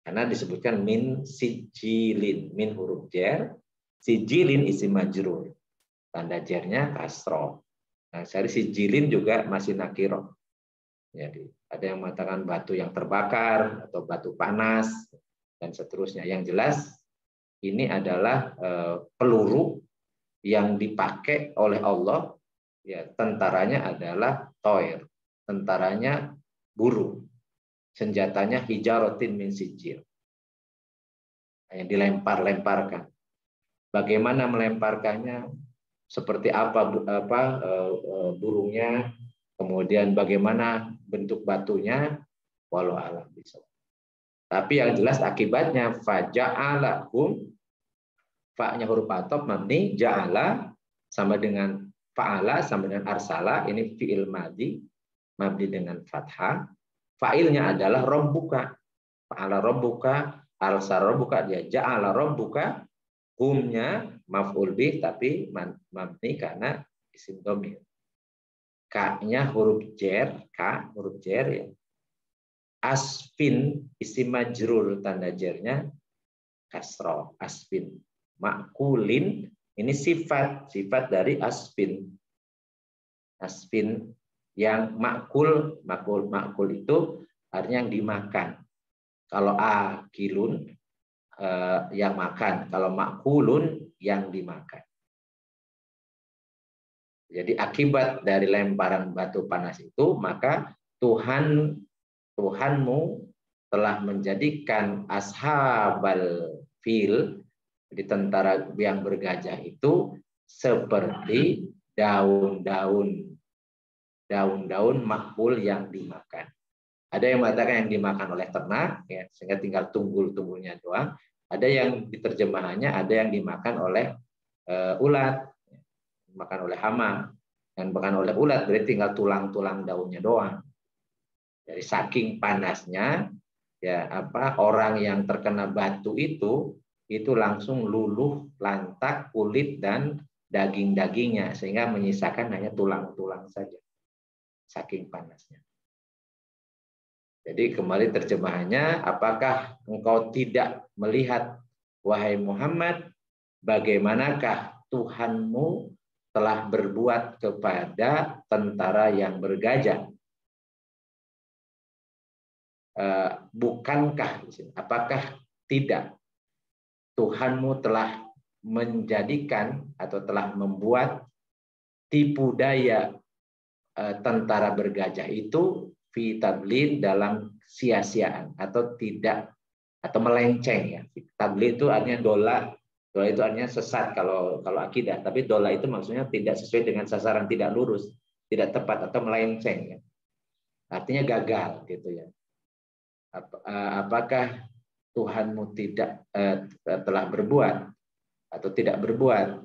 Karena disebutkan min sijilin, min huruf jer, sijilin isim majrur. Tanda jernya kasroh. Nah, dari sijilin juga masih nakiroh. Jadi ada yang mengatakan batu yang terbakar atau batu panas dan seterusnya. Yang jelas ini adalah peluru yang dipakai oleh Allah. Ya, tentaranya adalah toir, tentaranya burung. Senjatanya hijarotin min sijil. Yang dilempar-lemparkan. Bagaimana melemparkannya? Seperti apa burungnya? Kemudian bagaimana bentuk batunya? Walau alam bisa. Tapi yang jelas akibatnya faja'alahum, fa-nya huruf atop mabni, ja'ala sama dengan fa'ala sama dengan arsala, ini fi'il madhi mabni dengan fathah. Fa'ilnya adalah rabbuka. Fa'ala rabbuka, arsala rabbuka, dia ja'ala rabbuka, humnya maf'ul bih tapi mabni karena isim dhamir. Ka-nya huruf jer, ka huruf jer ya. Asfin isim majrur tanda jernya kasroh. Asfin. Makulin ini sifat dari asfin. Asfin yang makul itu artinya yang dimakan. Kalau akilun yang makan, kalau makulun yang dimakan. Jadi akibat dari lemparan batu panas itu, maka Tuhanmu telah menjadikan ashabal fil, di tentara yang bergajah itu seperti daun-daun makul yang dimakan. Ada yang mengatakan yang dimakan oleh ternak, ya, sehingga tinggal tunggul-tunggulnya doang. Ada yang diterjemahannya ada yang dimakan oleh ulat, dimakan oleh hama, dan bahkan oleh ulat berarti tinggal tulang-tulang daunnya doang. Dari saking panasnya, ya orang yang terkena batu itu langsung luluh lantak kulit dan daging-dagingnya sehingga menyisakan hanya tulang-tulang saja. Saking panasnya. Jadi kembali terjemahannya, apakah engkau tidak melihat, wahai Muhammad, bagaimanakah Tuhanmu telah berbuat kepada tentara yang bergajah? Bukankah, apakah tidak Tuhanmu telah menjadikan atau telah membuat tipu daya tentara bergajah itu fi tadlil dalam sia-siaan atau tidak atau melenceng ya. Tadlil itu artinya dola itu artinya sesat kalau akidah, tapi dola itu maksudnya tidak sesuai dengan sasaran, tidak lurus, tidak tepat atau melenceng ya. Artinya gagal gitu ya. Apakah Tuhanmu tidak telah berbuat atau tidak berbuat?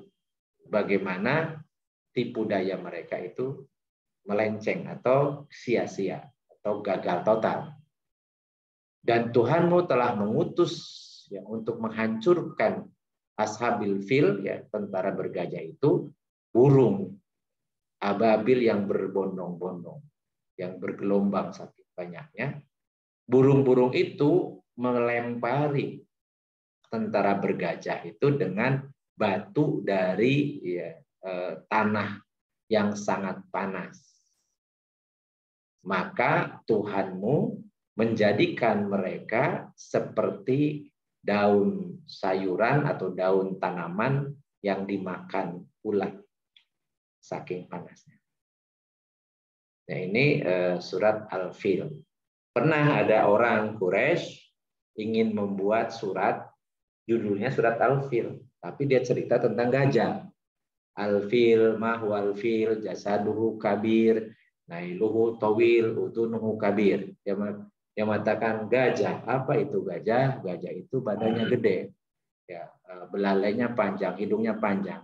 Bagaimana tipu daya mereka itu melenceng atau sia-sia atau gagal total. Dan Tuhanmu telah mengutus ya, untuk menghancurkan ashabil fil ya, tentara bergajah itu, burung ababil yang berbondong-bondong, yang bergelombang saking banyaknya. Burung-burung itu melempari tentara bergajah itu dengan batu dari ya, tanah yang sangat panas. Maka Tuhanmu menjadikan mereka seperti daun sayuran atau daun tanaman yang dimakan ulat saking panasnya. Nah, ini surat Al-Fil. Pernah ada orang Quraisy ingin membuat surat, judulnya surat Al-Fil, tapi dia cerita tentang gajah. Al-fil mahwal fil jasaduhu kabir nailuhu tawil udunuhu kabir. Dia mengatakan gajah. Apa itu gajah? Gajah itu badannya gede, ya, belalainya panjang, hidungnya panjang,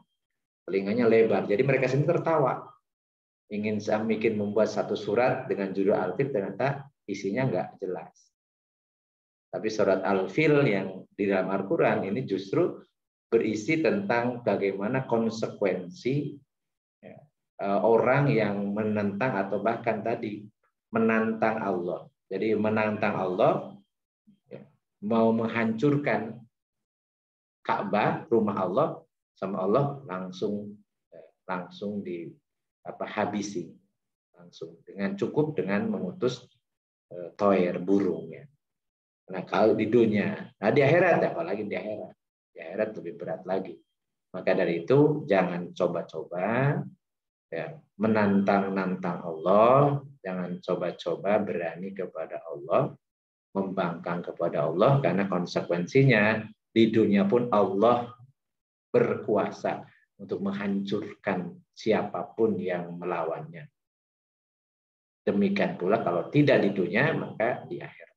telinganya lebar. Jadi mereka sendiri tertawa. Ingin membuat satu surat dengan judul Al-Fil, ternyata isinya nggak jelas. Tapi surat Al-Fil yang di dalam Al-Quran ini justru berisi tentang bagaimana konsekuensi ya, orang yang menentang atau bahkan tadi menantang Allah. Jadi menantang Allah, ya, mau menghancurkan Ka'bah, rumah Allah, sama Allah langsung habisi, langsung cukup dengan mengutus toir, burung ya. Nah kalau di dunia, nah di akhirat, apalagi di akhirat. Di akhirat lebih berat lagi. Maka dari itu jangan coba-coba ya, menantang-nantang Allah, jangan coba-coba berani kepada Allah, membangkang kepada Allah, karena konsekuensinya di dunia pun Allah berkuasa untuk menghancurkan siapapun yang melawannya. Demikian pula kalau tidak di dunia, maka di akhirat.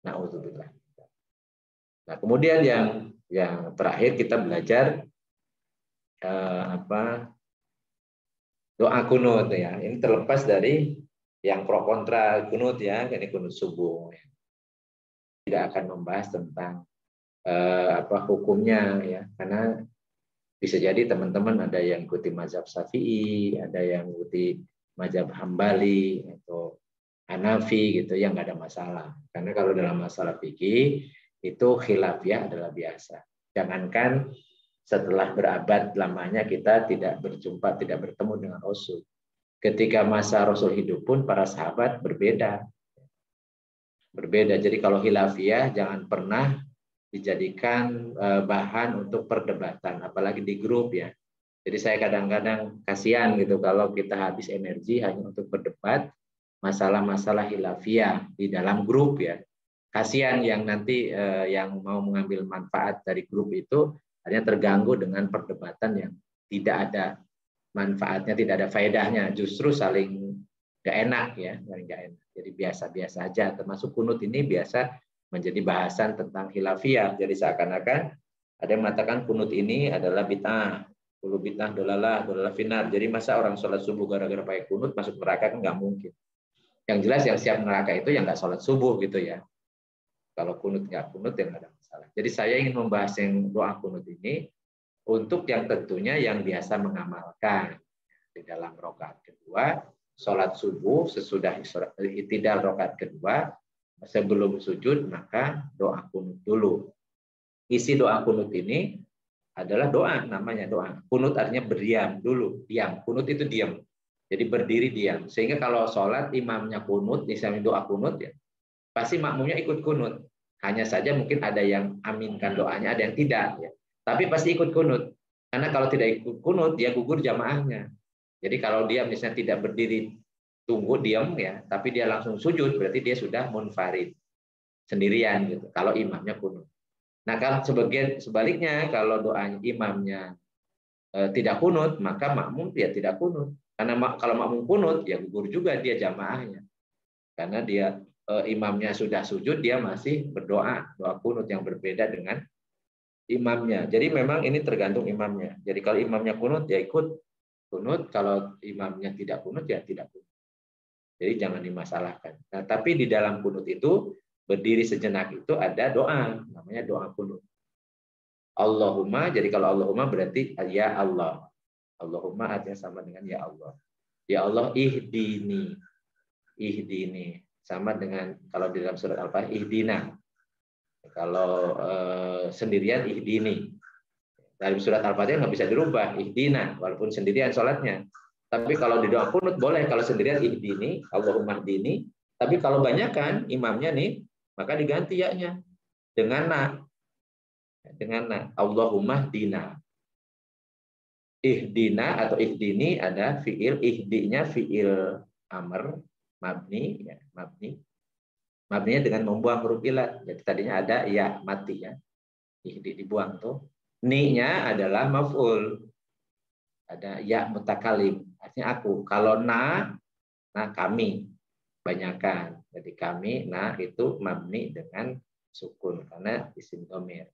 Na'udzubillah. Nah, kemudian yang terakhir kita belajar doa kunut ya. Ini terlepas dari yang pro kontra kunut ya, ini kunut subuh. Tidak akan membahas tentang hukumnya ya, karena bisa jadi teman-teman ada yang ikuti mazhab Syafi'i, ada yang ikuti mazhab Hambali atau Hanafi gitu, yang nggak ada masalah. Karena kalau dalam masalah fikih itu khilafiyah adalah biasa. Jangankan setelah berabad lamanya kita tidak berjumpa, tidak bertemu dengan Rasul. Ketika masa Rasul hidup pun para sahabat berbeda. Jadi kalau khilafiyah jangan pernah dijadikan bahan untuk perdebatan, apalagi di grup ya. Jadi saya kadang-kadang kasihan gitu kalau kita habis energi hanya untuk berdebat masalah-masalah khilafiyah di dalam grup ya. Kasihan yang nanti yang mau mengambil manfaat dari grup itu hanya terganggu dengan perdebatan yang tidak ada manfaatnya, tidak ada faedahnya, justru saling gak enak ya, saling gak enak. Jadi biasa-biasa aja. Termasuk kunut ini biasa menjadi bahasan tentang khilafiyah. Jadi seakan-akan ada yang mengatakan kunut ini adalah bid'ah, kulo bid'ah dolalah finar. Jadi masa orang sholat subuh gara-gara pakai kunut masuk neraka, kan nggak mungkin. Yang jelas yang siap neraka itu yang nggak sholat subuh gitu ya. Kalau kunut nggak kunut ya nggak ada masalah. Jadi saya ingin membahas yang doa kunut ini untuk yang tentunya yang biasa mengamalkan di dalam rakaat kedua, sholat subuh sesudah i'tidal rakaat kedua, sebelum sujud maka doa kunut dulu. Isi doa kunut ini adalah doa, namanya doa. Kunut artinya berdiam dulu, diam. Kunut itu diam. Jadi berdiri diam. Sehingga kalau sholat imamnya kunut, misalnya doa kunut ya, pasti makmumnya ikut kunut. Hanya saja mungkin ada yang aminkan doanya, ada yang tidak. Ya. Tapi pasti ikut kunut. Karena kalau tidak ikut kunut, dia gugur jamaahnya. Jadi kalau dia misalnya tidak berdiri tunggu diam ya, tapi dia langsung sujud, berarti dia sudah munfarid sendirian gitu. Kalau imamnya kunut. Nah, kalau sebaliknya kalau doa imamnya tidak kunut, maka makmum ya tidak kunut. Karena kalau makmum kunut ya gugur juga dia jamaahnya. Karena dia imamnya sudah sujud, dia masih berdoa, doa kunut yang berbeda dengan imamnya. Jadi memang ini tergantung imamnya. Jadi kalau imamnya kunut ya ikut kunut, kalau imamnya tidak kunut ya tidak kunut. Jadi jangan dimasalahkan. Nah, tapi di dalam kunut itu berdiri sejenak itu ada doa, namanya doa kunut. Allahumma, jadi kalau Allahumma berarti ya Allah. Allahumma artinya sama dengan ya Allah. Ya Allah ihdini. Ihdini. Sama dengan kalau di dalam surat Al-Fatihah ihdina. Kalau sendirian ihdini. Dalam surat Al-Fatihah nggak bisa dirubah ihdina walaupun sendirian sholatnya. Tapi kalau di doa kunut boleh, kalau sendirian ihdini, Allahumma ihdini. Tapi kalau banyak kan imamnya nih, maka diganti ya-nya dengan na. Dengan na. Allahumma ihdina. Ihdina atau ihdini ada fiil, ihdinya fiil amr, mabni, ya, mabni. Mabninya dengan membuang huruf ilat. Jadi tadinya ada ya mati ya. Ihdi dibuang tuh. Ni-nya adalah maf'ul. Ada ya mutakalim, artinya aku. Kalau na kami, banyakan. Jadi kami, na itu mabni dengan sukun karena isim dhamir.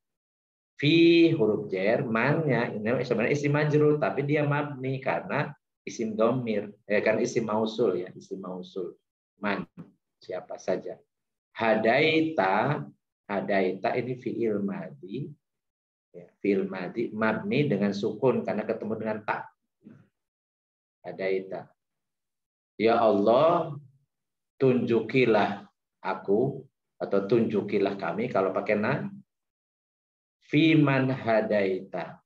Fi huruf jar, man-nya ini sebenarnya isim majrur, tapi dia mabni karena isim dhamir. Kan isim mausul ya, isim mausul. Man, siapa saja. Hadaita ini fi'il madhi. Ya, fi'il madhi mabni dengan sukun karena ketemu dengan ta. Hadaita. Ya Allah, tunjukilah aku atau tunjukilah kami kalau pakai na. Fiman hadaita.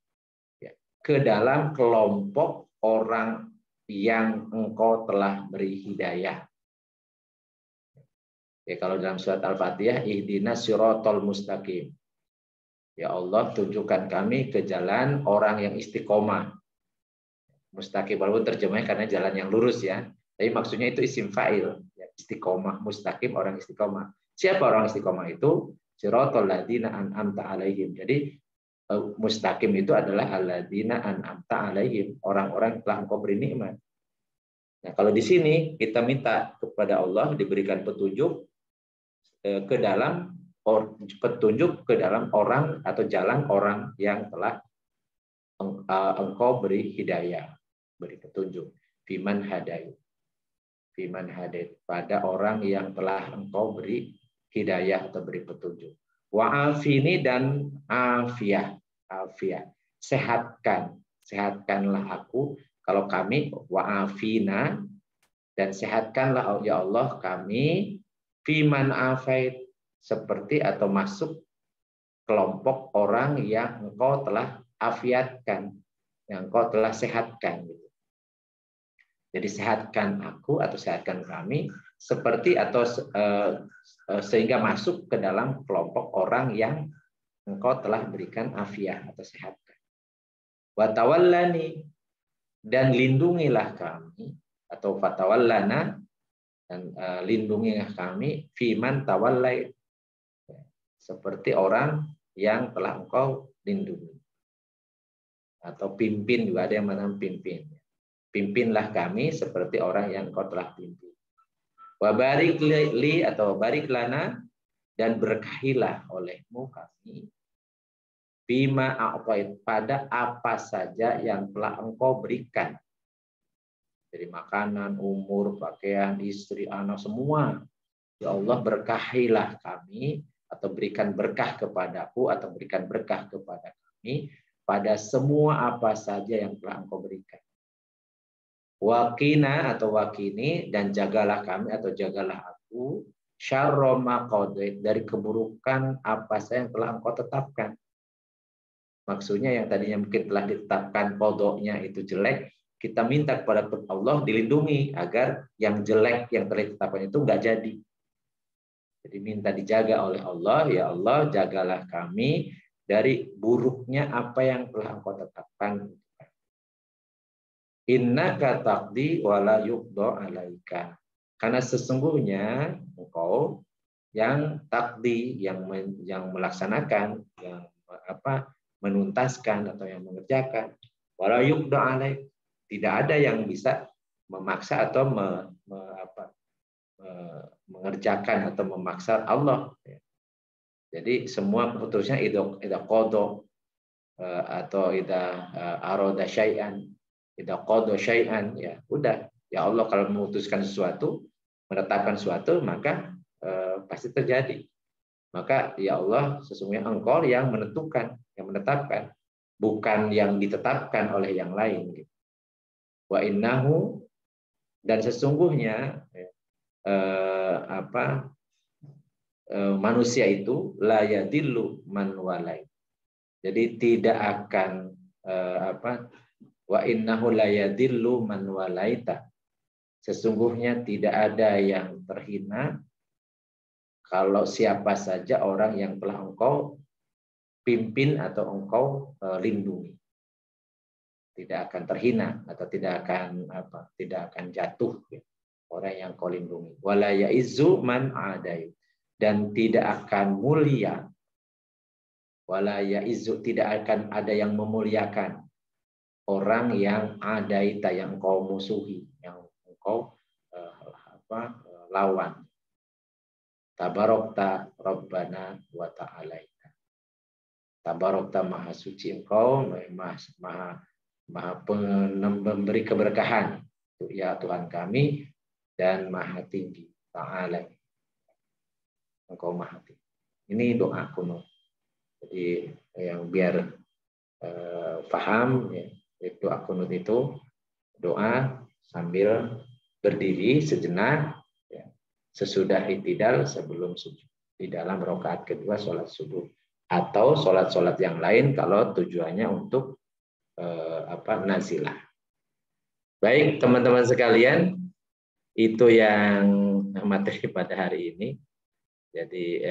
Ya, ke dalam kelompok orang yang engkau telah beri hidayah. Ya, kalau dalam surat Al-Fatihah ihdinas siratal mustaqim. Ya Allah, tunjukkan kami ke jalan orang yang istiqomah. Mustaqim, walaupun terjemahnya karena jalan yang lurus ya. Tapi maksudnya itu isim fa'il. Ya, istiqomah, mustaqim, orang istiqomah. Siapa orang istiqomah itu? Siratal ladzina an'amta alaihim. Jadi mustaqim itu adalah alladzina an'amta alaihim. Orang-orang yang telah engkau beri nikmat. Nah, kalau di sini kita minta kepada Allah diberikan petunjuk ke dalam orang atau jalan orang yang telah engkau beri hidayah, beri petunjuk. Fiman hadait, pada orang yang telah engkau beri hidayah atau beri petunjuk. Wa afini dan afiyah, sehatkanlah aku. Kalau kami wa afina dan sehatkanlah ya Allah kami fiman afait, seperti atau masuk kelompok orang yang engkau telah afiatkan, yang engkau telah sehatkan. Jadi sehatkan aku atau sehatkan kami seperti atau sehingga masuk ke dalam kelompok orang yang engkau telah berikan afiah atau sehatkan. Wa tawallani, dan lindungilah kami atau fatawallana, dan lindungilah kami fiman tawallai, seperti orang yang telah engkau lindungi. Atau pimpin, juga ada yang menang pimpin. Pimpinlah kami seperti orang yang engkau telah pimpin. Wa barik li atau barik lana, dan berkahilah olehmu kami bima a'tait, pada apa saja yang telah engkau berikan. Dari makanan, umur, pakaian, istri, anak, semua. Ya Allah, berkahilah kami atau berikan berkah kepadaku atau berikan berkah kepada kami pada semua apa saja yang telah engkau berikan. Wakina atau wakini, dan jagalah kami atau jagalah aku syarra ma qadait, dari keburukan apa saja yang telah engkau tetapkan. Maksudnya yang tadinya mungkin telah ditetapkan qadoknya itu jelek, kita minta kepada Allah dilindungi agar yang jelek yang telah ditetapkan itu enggak jadi. Jadi minta dijaga oleh Allah, ya Allah jagalah kami dari buruknya apa yang telah engkau tetapkan. Innaka taqdi wa la yuqda 'alaika. Karena sesungguhnya engkau yang takdi, yang melaksanakan, yang menuntaskan atau yang mengerjakan. Wala yuqda 'alaik. Tidak ada yang bisa memaksa atau mengerjakan atau memaksa Allah. Jadi semua keputusannya idza qada atau idza arada syai'an, idza qada syai'an, ya udah, ya Allah kalau memutuskan sesuatu, menetapkan sesuatu, maka pasti terjadi. Maka ya Allah, sesungguhnya engkau yang menentukan, yang menetapkan, bukan yang ditetapkan oleh yang lain. Wa innahu, dan sesungguhnya manusia itu la yadillu man walai. Jadi tidak akan wa innahu la yadillu man walaita. Sesungguhnya tidak ada yang terhina kalau siapa saja orang yang telah engkau pimpin atau engkau lindungi. Tidak akan terhina atau tidak akan jatuh orang yang kau lindungi. Wala ya'izzu man adai, dan tidak akan mulia. Wala ya'izzu, tidak akan ada yang memuliakan orang yang adaita, yang kau musuhi, yang engkau lawan. Tabarokta Rabbana wa ta'alaita. Tabarokta maha suci engkau, maha memberi keberkahan, ya Tuhan kami, dan maha tinggi. Ta'ala, engkau maha tinggi. Ini doa kuno. Jadi yang biar paham, ya, doa kunut itu doa sambil berdiri sejenak, ya, sesudah i'tidal, sebelum sujud, di dalam rakaat kedua sholat subuh atau sholat-sholat yang lain kalau tujuannya untuk nazilah. Baik teman-teman sekalian, itu yang materi pada hari ini. Jadi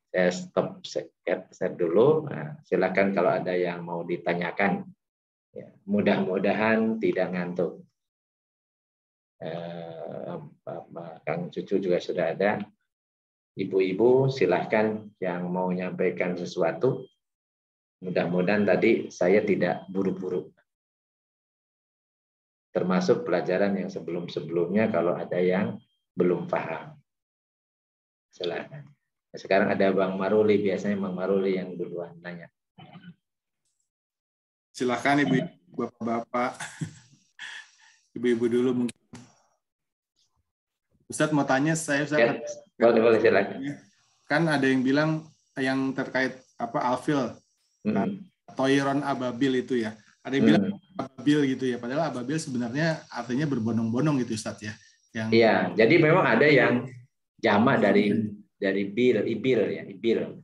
saya stop share dulu. Nah, silakan kalau ada yang mau ditanyakan. Ya, mudah-mudahan tidak ngantuk. Kang Cucu juga sudah ada. Ibu-ibu silahkan yang mau menyampaikan sesuatu. Mudah-mudahan tadi saya tidak buru-buru. Termasuk pelajaran yang sebelum-sebelumnya kalau ada yang belum paham. Silakan. Sekarang ada Bang Maruli, biasanya Bang Maruli yang duluan nanya. Silakan Ibu, Bapak-bapak. Ibu-ibu dulu mungkin. Ustadz mau tanya, saya Ya, boleh silakan. Kan ada yang bilang yang terkait alfil, toiron ababil itu ya. Ada yang bilang ababil gitu ya. Padahal ababil sebenarnya artinya berbondong-bondong gitu Ustadz ya. Iya, jadi memang ada yang jamak dari ibil ya, ibil.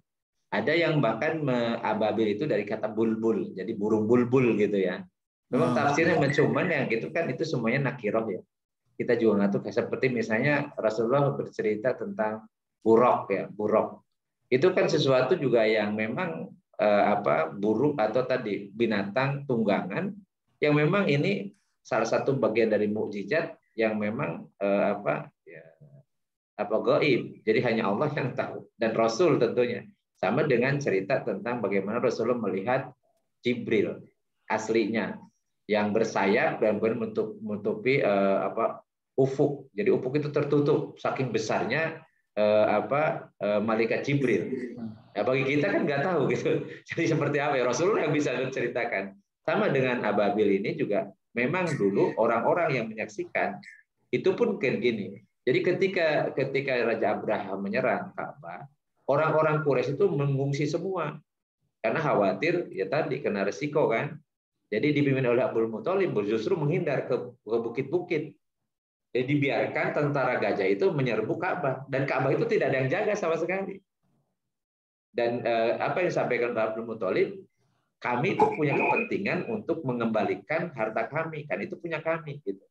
Ada yang bahkan ababil itu dari kata bulbul, jadi burung bulbul gitu ya. Memang tafsirnya cuman yang gitu kan itu semuanya nakiroh ya. Kita juga nggak tahu, seperti misalnya Rasulullah bercerita tentang buruk ya, buruk. Itu kan sesuatu juga yang memang buruk atau tadi binatang tunggangan yang memang ini salah satu bagian dari mukjizat yang memang gaib. Jadi hanya Allah yang tahu dan Rasul tentunya. Sama dengan cerita tentang bagaimana Rasulullah melihat Jibril aslinya yang bersayap dan kemudian menutupi ufuk. Jadi ufuk itu tertutup saking besarnya malaikat Jibril. Nah, bagi kita kan nggak tahu gitu. Jadi seperti apa ya, Rasulullah yang bisa menceritakan. Sama dengan ababil ini juga memang dulu orang-orang yang menyaksikan itu pun kayak gini. Jadi ketika Raja Abraham menyerang Ka'bah, orang-orang Quraisy itu mengungsi semua karena khawatir ya tadi kena resiko kan. Jadi dipimpin oleh Abdul Muthalib justru menghindar ke bukit-bukit. Jadi dibiarkan tentara gajah itu menyerbu Ka'bah dan Ka'bah itu tidak ada yang jaga sama sekali. Dan apa yang disampaikan Abdul Muthalib, kami itu punya kepentingan untuk mengembalikan harta kami, kan itu punya kami gitu.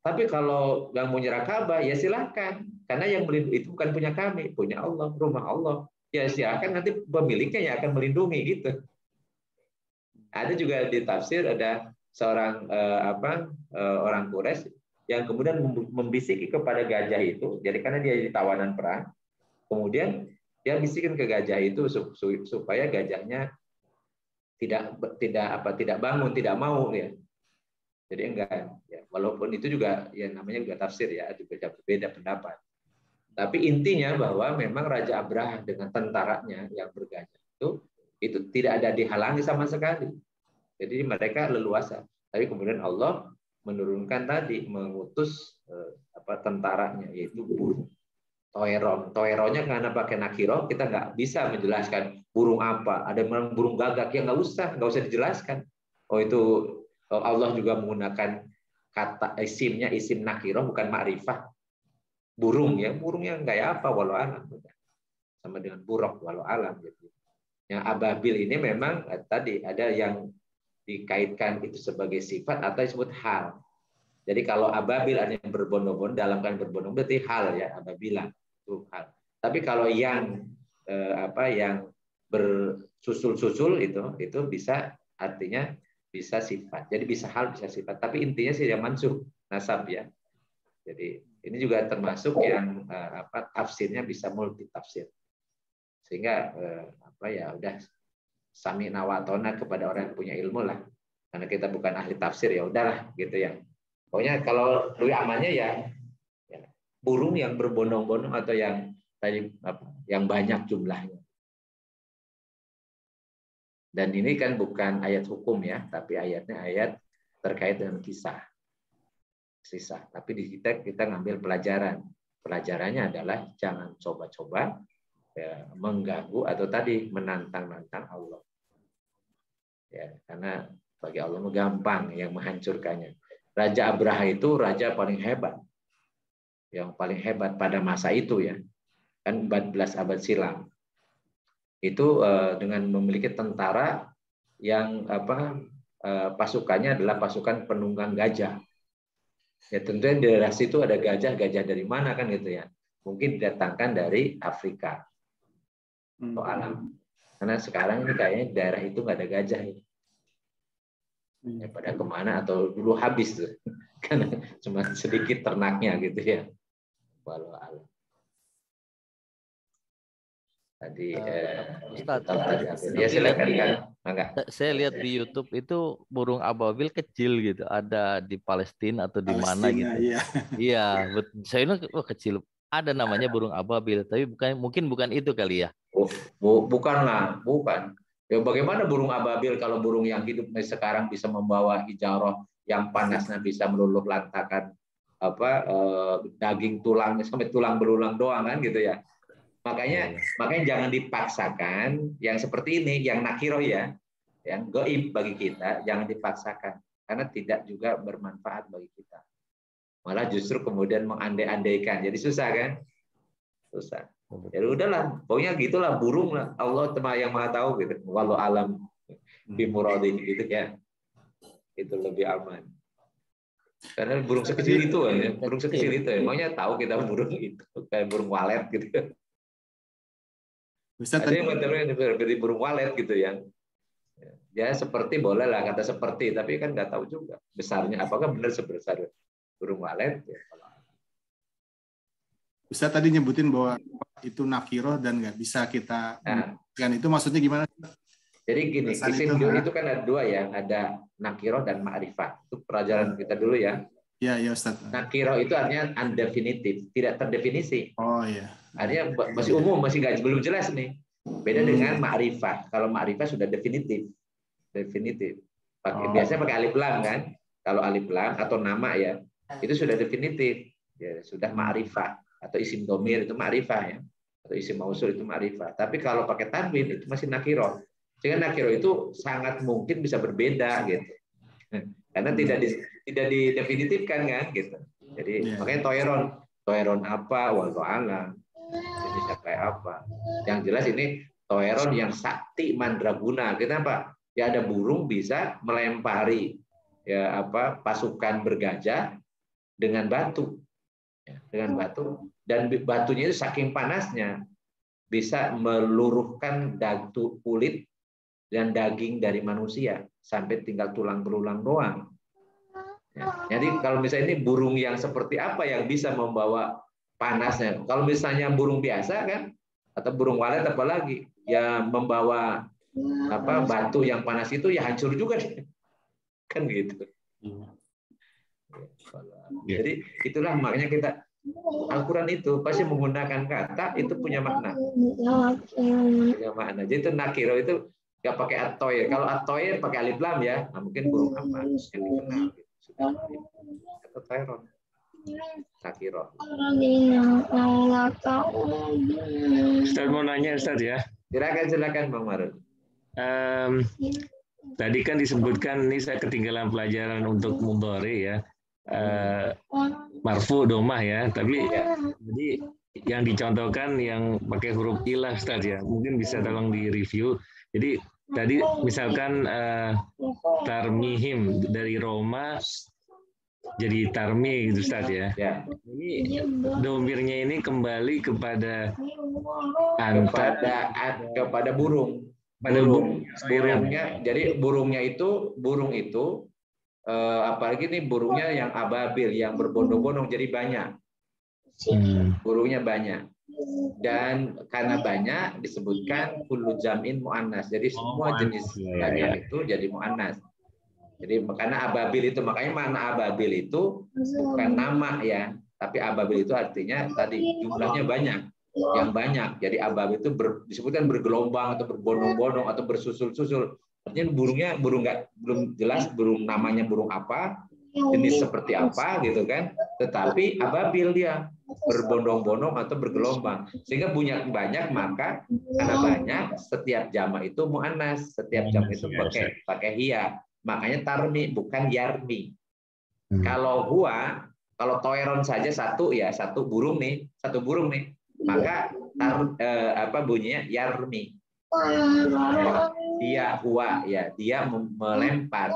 Tapi kalau yang mau nyerang Ka'bah ya silakan, karena yang melindungi itu bukan punya kami, punya Allah, rumah Allah. Ya silakan, nanti pemiliknya yang akan melindungi gitu. Ada juga di tafsir ada seorang orang Quraisy yang kemudian membisiki kepada gajah itu. Jadi karena dia di tawanan perang, kemudian dia bisikin ke gajah itu supaya gajahnya tidak bangun, tidak mau ya. Jadi enggak ya. Walaupun itu juga ya namanya juga tafsir ya, juga berbeda pendapat. Tapi intinya bahwa memang Raja Abraha dengan tentaranya yang bergajah itu tidak ada dihalangi sama sekali. Jadi mereka leluasa. Tapi kemudian Allah menurunkan tadi, mengutus tentaranya, yaitu burung. Toeronnya karena pakai nakiro, kita nggak bisa menjelaskan burung apa. Ada burung gagak, ya nggak usah dijelaskan. Oh itu Allah juga menggunakan kata isimnya, isim nakiro bukan ma'rifah. Burung yang kayak apa walau alam. Sama dengan buruk walau alam gitu. Yang ababil ini memang tadi ada yang dikaitkan itu sebagai sifat atau disebut hal. Jadi kalau ababil ada yang berbondong-bondong, dalam kan berbondong berarti hal ya, ababila itu hal. Tapi kalau yang yang bersusul-susul itu bisa artinya bisa sifat. Jadi bisa hal, bisa sifat. Tapi intinya sih yang mansub nasab ya. Jadi ini juga termasuk yang tafsirnya bisa multi tafsir. Sehingga udah sami'na wa ata'na kepada orang yang punya ilmu lah. Karena kita bukan ahli tafsir ya udahlah gitu ya. Pokoknya kalau lebih amannya ya burung yang berbondong-bondong atau yang tadi yang banyak jumlahnya. Dan ini kan bukan ayat hukum ya, tapi ayatnya ayat terkait dengan kisah. Tapi di kita ngambil pelajaran. Pelajarannya adalah jangan coba-coba mengganggu atau tadi menantang-nantang Allah. Ya, karena bagi Allah gampang yang menghancurkannya. Raja Abraha itu raja paling hebat. Yang paling hebat pada masa itu ya. Kan 14 abad silam. Itu dengan memiliki tentara yang pasukannya adalah pasukan penunggang gajah. Ya tentunya di daerah situ ada gajah dari mana kan gitu ya. Mungkin didatangkan dari Afrika atau alam. Karena sekarang ini kayaknya di daerah itu nggak ada gajah ya. Ya pada kemana atau dulu habis tuh. Karena cuma sedikit ternaknya gitu ya. Walau alam. Tadi Ustadz, ya silakan kan. Saya lihat di YouTube itu burung ababil kecil gitu, ada di Palestina atau di mana gitu. Iya. Iya, saya ini kecil. Ada namanya burung ababil, tapi mungkin bukan itu kali ya. Bukan. Ya bagaimana burung ababil kalau burung yang hidup sekarang bisa membawa hijarah yang panasnya bisa meluluh lantakan daging tulangnya sampai tulang berulang doang kan gitu ya. Makanya jangan dipaksakan yang seperti ini, yang nakiro ya, yang gaib bagi kita, jangan dipaksakan karena tidak juga bermanfaat bagi kita. Malah justru kemudian mengandai-andaikan, jadi susah kan? Susah. Ya udahlah, pokoknya gitulah burung lah. Allah yang maha tahu gitu. Wallahu alam bimuradi gitu ya. Itu lebih aman. Karena burung sekecil itu ya, burung sekecil itu ya. Makanya tahu kita burung itu kayak burung walet gitu. Ada yang seperti burung walet gitu ya. Ya seperti boleh lah kata seperti, tapi kan nggak tahu juga besarnya apakah benar sebesar burung walet. Ya. Ustaz tadi nyebutin bahwa itu nakiroh dan nggak bisa kita kan itu maksudnya gimana? Jadi gini, isim itu kan ada dua ya, ada nakiroh dan ma'rifah. Itu pelajaran kita dulu ya. Ya Ustaz. Nakiroh itu artinya undefinitif, tidak terdefinisi. Oh iya. Artinya masih umum, belum jelas nih. Beda dengan ma'rifah. Kalau ma'rifah sudah definitif. Biasanya pakai alif lam kan? Kalau alif lam atau nama ya, itu sudah definitif. Ya, sudah ma'rifah atau isim domir itu ma'rifah ya. Atau isim mausul itu ma'rifah. Tapi kalau pakai tanwin itu masih nakiroh. Sehingga nakiroh itu sangat mungkin bisa berbeda gitu. Karena tidak didefinitifkan kan gitu. Jadi makanya toeron apa wallahu alam. Jadi kayak apa? Yang jelas ini toeron yang sakti mandraguna. Kenapa? Ya ada burung bisa melempari pasukan bergajah dengan batu. Dengan batu dan batunya itu saking panasnya bisa meluruhkan kulit dan daging dari manusia sampai tinggal tulang belulang doang. Ya. Jadi kalau misalnya ini burung yang seperti apa yang bisa membawa panasnya? Kalau misalnya burung biasa kan, atau burung walet apalagi, ya membawa batu yang panas itu ya hancur juga kan gitu. Jadi itulah makanya kita Al-Quran itu pasti menggunakan kata itu punya makna. Punya makna. Jadi itu nakiro itu nggak pakai atoir. Kalau atoir pakai alif lam ya, nah, mungkin burung apa yang dikenal. Gitu. Atau tayron. Nakiro. Ustaz mau nanya Ustaz ya. Silakan Bang Marun. Tadi kan disebutkan, ini saya ketinggalan pelajaran untuk mudhari ya. Marfu domah ya, tapi jadi yang dicontohkan yang pakai huruf ilah Ustaz ya, mungkin bisa tolong di review. Jadi tadi misalkan tarmihim dari Roma jadi tarmi gitu Ustaz ya. Ini domirnya ini kembali kepada kepada burung. Burungnya, jadi burung itu apalagi nih burungnya yang ababil, yang berbondong-bondong jadi banyak. Burungnya banyak. Dan karena banyak disebutkan kullu jam'in muannas. Jadi semua jenis banyak itu jadi muannas. Jadi karena ababil itu, makanya makna ababil itu bukan nama ya, tapi ababil itu artinya tadi jumlahnya banyak. Yang banyak. Jadi ababil itu disebutkan bergelombang atau berbondong-bondong atau bersusul-susul. Artinya burungnya belum jelas burung namanya burung apa, jenis seperti apa gitu kan. Tetapi ababil dia berbondong-bondong atau bergelombang. Sehingga banyak maka karena banyak setiap jamak itu muannas, setiap jamak itu pakai hiya. Makanya tarmi bukan yarmi. Kalau kalau toeron saja satu burung nih, maka bunyinya yarmi. Dia melempar.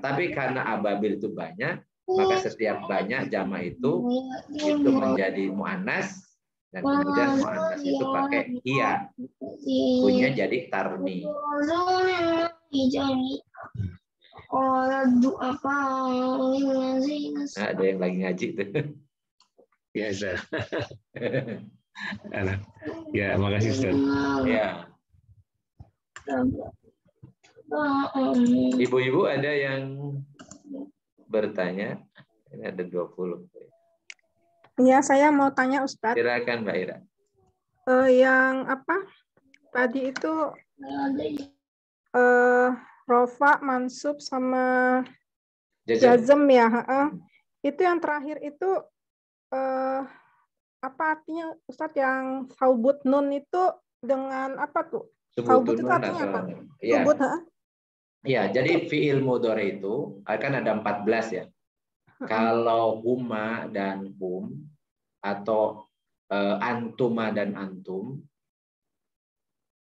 Tapi karena ababil itu banyak, maka setiap banyak jama itu menjadi muannas dan kemudian muannas itu pakai hiya. Bunyinya jadi tarmi. Ada yang lagi ngaji tuh. Biasa. Ya, makasih Ustaz. Ya. Ibu-ibu ada yang bertanya? Ini ada 20. Ya, saya mau tanya Ustaz. Silakan Mbak Ira. Yang apa? Tadi itu rofa, mansub sama jazm ya. Itu yang terakhir itu apa artinya Ustadz, yang saubut nun itu dengan apa tuh? Saubut itu artinya apa? Ya. Saubut, ya, jadi fi'il mudhari itu akan ada 14 ya. Kalau huma dan hum atau antuma dan antum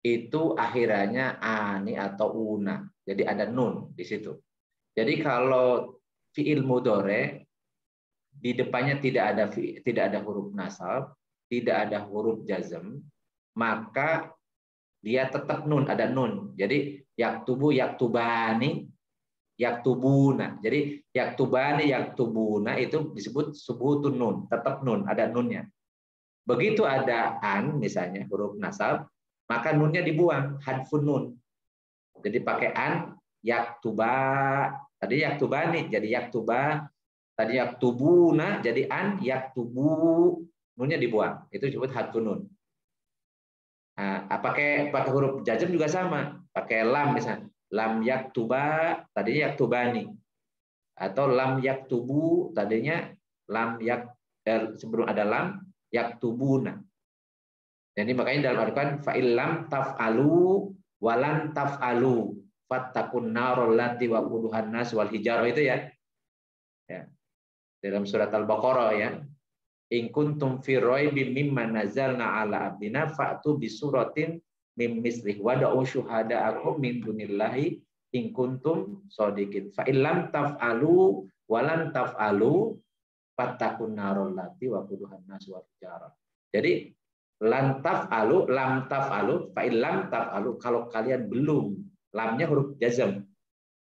itu akhirannya ani atau una. Jadi ada nun di situ. Jadi kalau fi'il mudhari di depannya tidak ada huruf nasab, tidak ada huruf jazm, maka dia tetap nun, ada nun. Jadi yaktubu, yaktubani, yaktubuna. Jadi yaktubani, yaktubuna itu disebut subutun nun, tetap nun, ada nunnya. Begitu ada an misalnya huruf nasab, maka nunnya dibuang, hadfun nun. Jadi pakai an, yaktuba, tadi yaktubani, jadi yaktuba. Tadi yaktubuna jadi an, yaktubu, nunnya dibuang. Itu disebut hadfun nun. Nah, pakai huruf jazm juga sama. Pakai lam misalnya. Lam yaktuba, tadinya yaktubani. Atau lam yaktubu, tadinya sebelum ada lam, yaktubuna. Jadi makanya dalam Al-Quran, fa'il lam taf'alu walan taf'alu fattakun narul lati wa quduhan nas wal hijarah itu ya. Ya. Dalam surat Al-Baqarah ya. In kuntum fi raibin mimma nazalna ala abdina fa'tu bi suratin mim mislih wa da'u syuhada'akum min dunillahi in kuntum shadiqin. Fa illam taf'alu wa lam taf'alu fattakun narul lati wa quduhan nas wal hijarah. Jadi Lan taf'alu, lam taf'alu, fa in lam taf'alu, kalau kalian belum, lamnya huruf jazm,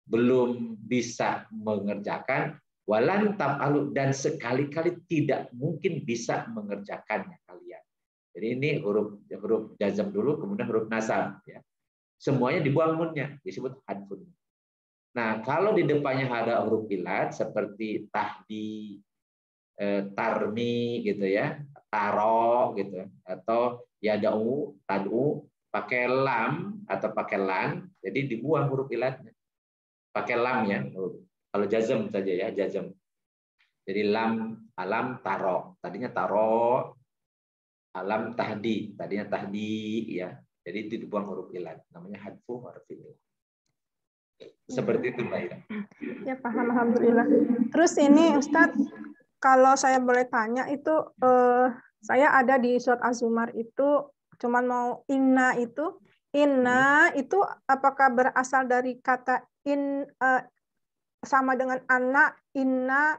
belum bisa mengerjakan, walan taf'alu, dan sekali-kali tidak mungkin bisa mengerjakannya kalian. Jadi ini huruf jazm dulu, kemudian huruf nasab, ya. Semuanya dibuang nunnya, disebut hadfun. Nah, kalau di depannya ada huruf ilat seperti tahdi, tarmi gitu ya, taro gitu, atau yadau, tadu, pakai lam atau pakai lan, jadi dibuang huruf ilatnya. Pakai lam ya. Kalau jazm saja ya, jazm. Jadi lam, alam, taro. Tadinya taro, alam tahdi, tadinya tahdi ya. Jadi itu dibuang huruf ilat, namanya hadfu huruf ilat. Seperti itu Mbak Ira. Ya paham, alhamdulillah. Terus ini Ustadz, kalau saya boleh tanya itu, saya ada di surat Az-Zumar itu, cuman mau inna itu apakah berasal dari kata sama dengan anak, inna,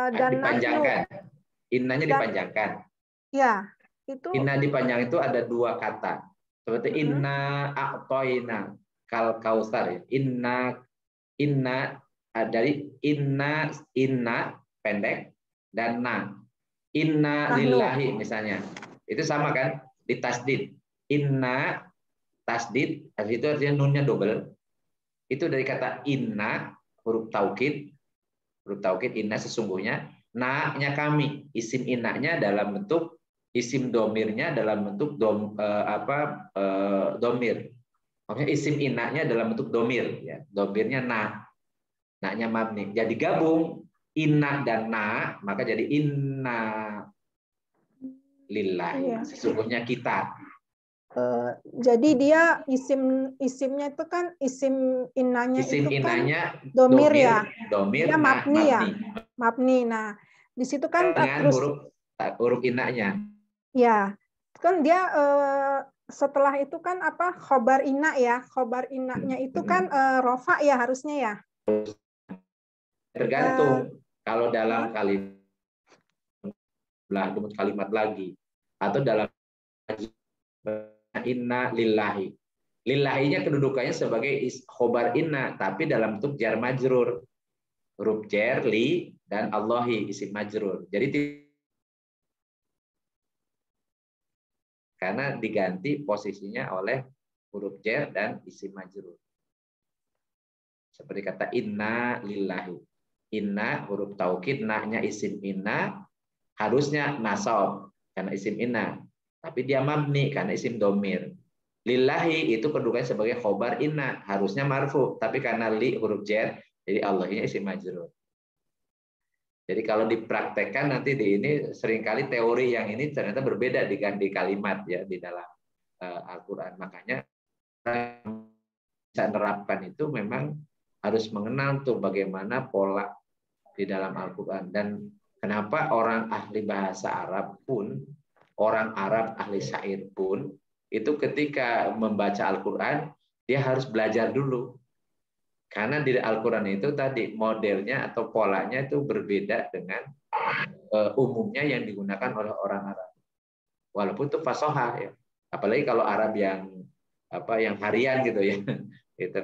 dan dipanjangkan. Innanya dipanjangkan. Ya, itu. Inna dipanjang itu ada dua kata. Seperti inna a'toina kal kausar ya. Inna dari inna pendek dan na. Inna lillahi misalnya. Itu sama kan? Di tasdid. Inna tasdid, itu artinya nunnya double. Itu dari kata inna, huruf taukid. Huruf taukid inna sesungguhnya. Na-nya kami. Isim innanya dalam bentuk, isim domirnya dalam bentuk domir. Maksudnya isim innanya dalam bentuk domir. Ya. Domirnya na. Na-nya mabni. Jadi gabung inna dan na, maka jadi inna lillahi. Sesungguhnya kita. Jadi dia isimnya itu kan isim innanya isim itu innanya kan domir ya. Domir dia mabni ya. Mabni. Nah, di situ kan dengan huruf innanya. Ya. Kan dia setelah itu kan apa? Khobar inna ya. Khobar innanya itu kan rofa ya harusnya ya. Tergantung kalau dalam kalimat lagi atau dalam inna lillahi. Lillahinya kedudukannya sebagai khobar inna, tapi dalam bentuk jar majrur. Huruf jar, li, dan Allahi, isim majrur. Jadi karena diganti posisinya oleh huruf jar dan isim majrur. Seperti kata inna lillahi. Inna huruf taukid, na-nya isim inna, harusnya nasab karena isim inna. Tapi dia mabni karena isim domir. Lillahi itu kedudukannya sebagai khobar inna, harusnya marfu, tapi karena li huruf jar, jadi Allahnya isim majrur. Jadi kalau dipraktekkan nanti di ini seringkali teori yang ini ternyata berbeda di kalimat ya di dalam Al-Qur'an. Makanya bisa menerapkan itu memang harus mengenal tuh bagaimana pola di dalam Al-Qur'an, dan kenapa orang ahli bahasa Arab pun, orang Arab ahli syair pun, itu ketika membaca Al-Quran, dia harus belajar dulu. Karena di Al-Quran itu tadi modelnya atau polanya itu berbeda dengan umumnya yang digunakan oleh orang Arab. Walaupun itu fasohah ya. Apalagi kalau Arab yang harian gitu ya.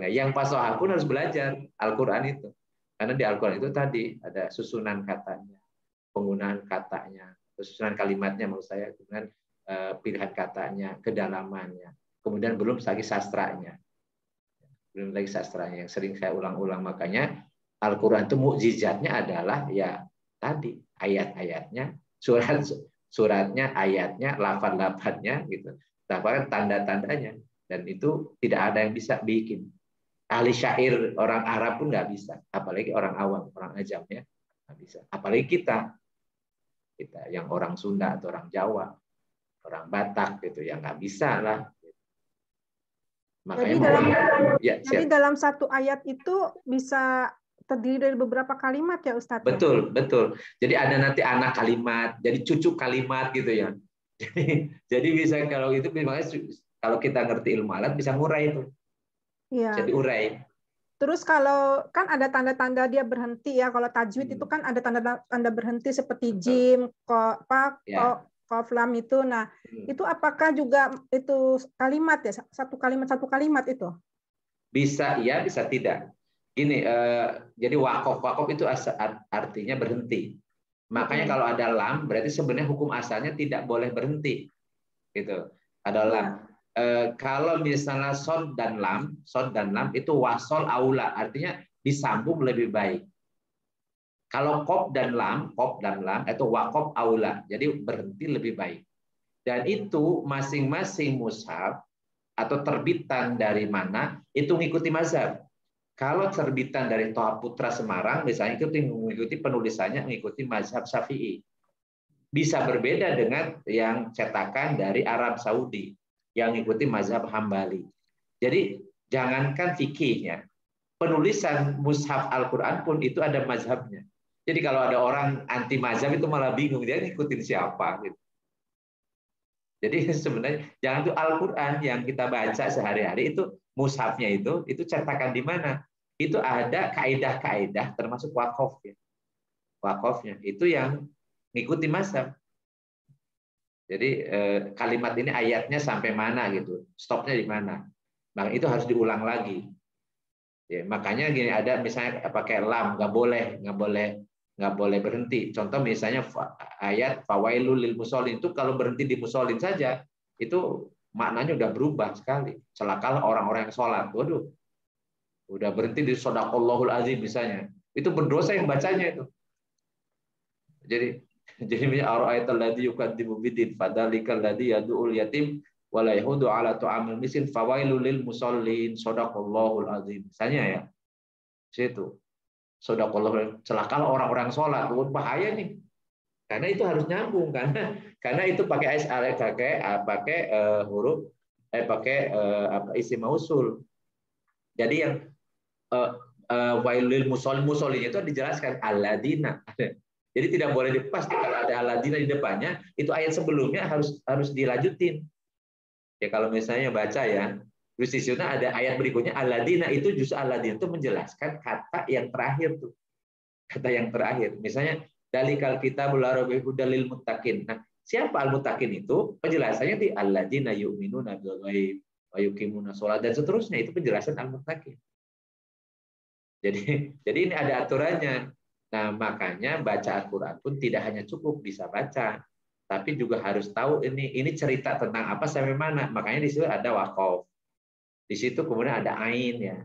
Yang fasohah pun harus belajar Al-Quran itu. Karena di Al-Quran itu tadi ada susunan katanya, penggunaan katanya, susunan kalimatnya menurut saya, kemudian pilihan katanya, kedalamannya, kemudian belum lagi sastranya, yang sering saya ulang-ulang. Makanya Al-Quran itu mukjizatnya adalah ya tadi ayat-ayatnya, suratnya, ayatnya, lafaz-lafaznya gitu, bahkan tanda-tandanya, dan itu tidak ada yang bisa bikin. Ahli syair orang Arab pun nggak bisa, apalagi orang awam, orang ajam ya nggak bisa. Apalagi kita yang orang Sunda atau orang Jawa, orang Batak gitu ya nggak bisa lah. Makanya jadi dalam satu ayat itu bisa terdiri dari beberapa kalimat ya Ustadz? Betul, betul. Jadi ada nanti anak kalimat, jadi cucu kalimat gitu ya. Jadi bisa kalau itu makanya kalau kita ngerti ilmu alat bisa ngurai itu. Iya. Jadi urai. Terus kalau kan ada tanda-tanda dia berhenti ya, kalau tajwid itu kan ada tanda-tanda berhenti seperti jim, qaf lam itu. Nah, itu apakah juga itu kalimat ya? Satu kalimat itu? Bisa iya, bisa tidak. Gini, jadi wakof itu artinya berhenti. Makanya kalau ada lam, berarti sebenarnya hukum asalnya tidak boleh berhenti. Gitu. Ada lam. Kalau misalnya sod dan lam itu wasol aula, artinya disambung lebih baik. Kalau kop dan lam itu wakof aula, jadi berhenti lebih baik. Dan itu masing-masing mushaf atau terbitan dari mana itu mengikuti mazhab. Kalau terbitan dari Toha Putra Semarang, misalnya itu mengikuti penulisannya mengikuti mazhab Syafi'i. Bisa berbeda dengan yang cetakan dari Arab Saudi yang mengikuti mazhab Hambali. Jadi jangankan fikihnya, penulisan mushaf Al-Quran pun itu ada mazhabnya. Jadi kalau ada orang anti mazhab itu malah bingung, dia ngikutin siapa gitu. Jadi sebenarnya jangan tuh Al-Quran yang kita baca sehari-hari itu mushafnya itu cetakan di mana? Itu ada kaidah-kaidah termasuk wakaf ya. Wakafnya itu yang ngikuti mazhab. Jadi kalimat ini ayatnya sampai mana gitu, stopnya di mana. Maka itu harus diulang lagi. Ya, makanya gini, ada misalnya pakai lam, nggak boleh berhenti. Contoh misalnya ayat fawailul lil musholin itu kalau berhenti di musholin saja itu maknanya udah berubah sekali. Celakalah orang-orang yang sholat. Waduh, udah berhenti di shadaqallahul azim misalnya. Itu berdosa yang bacanya itu. Jadi ara'aital ladzi yukadzibu bidin fadzalikal ladzi yad'ul yatim wala yahudu ala tu'amil miskin fawailul lil musallin shadaqallahul azim. Misalnya ya. Situ. Shadaqallahu, celakalah orang-orang sholat. Bahaya nih. Karena itu harus nyambung karena itu pakai huruf isim mausul. Jadi yang wailul musallin itu dijelaskan alladzina. Jadi tidak boleh dilepas kalau ada alladzina di depannya, itu ayat sebelumnya harus dilanjutin. Ya kalau misalnya baca ya, terus di sana ada ayat berikutnya alladzina, itu justru alladzina itu menjelaskan kata yang terakhir tuh. Kata yang terakhir. Misalnya dalikal kitabul arabi hudalil muttaqin. Nah, siapa al-muttaqin itu? Penjelasannya di alladzina yu'minuna bil ghaib wa yuqimuna shalah dan seterusnya, itu penjelasan al-muttaqin. Jadi ini ada aturannya. Nah, makanya baca Al-Qur'an pun tidak hanya cukup bisa baca, tapi juga harus tahu ini cerita tentang apa sampai mana. Makanya di situ ada waqaf. Di situ kemudian ada ain ya.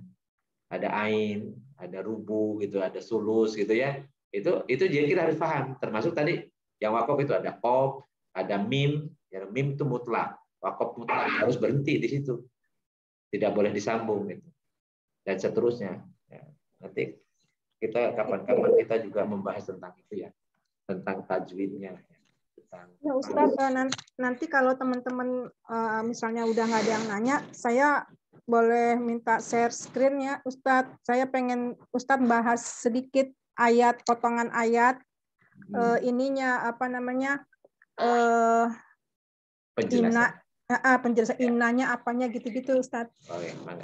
Ada ain, ada rubu gitu, ada sulus gitu ya. Itu jadi kita harus paham. Termasuk tadi yang waqaf itu ada qaf, ada mim, ya mim itu mutlak. Waqaf mutlak harus berhenti di situ. Tidak boleh disambung gitu. Dan seterusnya. Ya, nanti kita kapan-kapan kita juga membahas tentang itu ya. Tentang tajwidnya. Ya Ustaz, nanti kalau teman-teman misalnya udah nggak ada yang nanya, saya boleh minta share screen-nya, Ustadz. Saya pengen Ustadz bahas sedikit ayat, potongan ayat, ininya apa namanya, penjelasan innanya apanya gitu-gitu, Ustadz.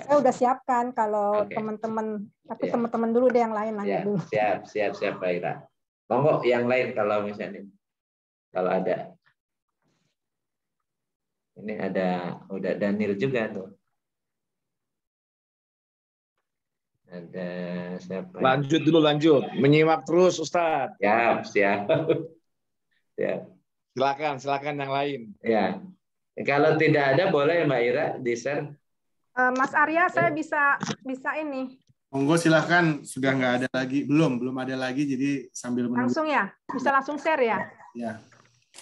Saya udah siapkan kalau teman-teman, tapi teman-teman dulu deh yang lain nanya dulu. Siap Pak Ira. Monggo yang lain kalau misalnya, kalau ada. Ini udah Daniel juga tuh. Ada siapa? Lanjut. Menyimak terus, Ustadz. Siap. Silakan yang lain. Ya. Kalau tidak ada boleh Mbak Ira di-share. Mas Arya, saya bisa ini. Monggo silahkan, sudah nggak ada lagi, belum ada lagi, jadi sambil menunggu. Langsung ya, bisa langsung share ya. Ya.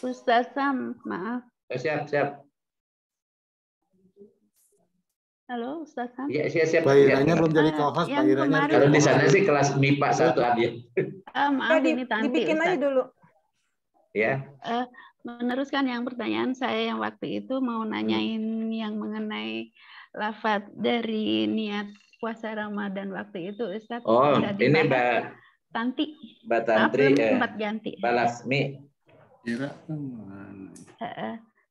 Ustaz Sam, maaf. Siap. Halo, Ustaz Sam. Iya, siap. Pak Iranya belum jadi co-host, Pak Iranya. Kalau di sana sih kelas MIPA 1 Adia. Maaf, ini Tanti, dibikin Ustaz. aja dulu. Ya. Meneruskan yang pertanyaan saya yang waktu itu mau nanyain yang mengenai lafaz dari niat puasa Ramadan waktu itu, Ustaz. Oh, ini Mbak Tanti. Mbak Tantri. Sempat ganti. Mbak Lasmi.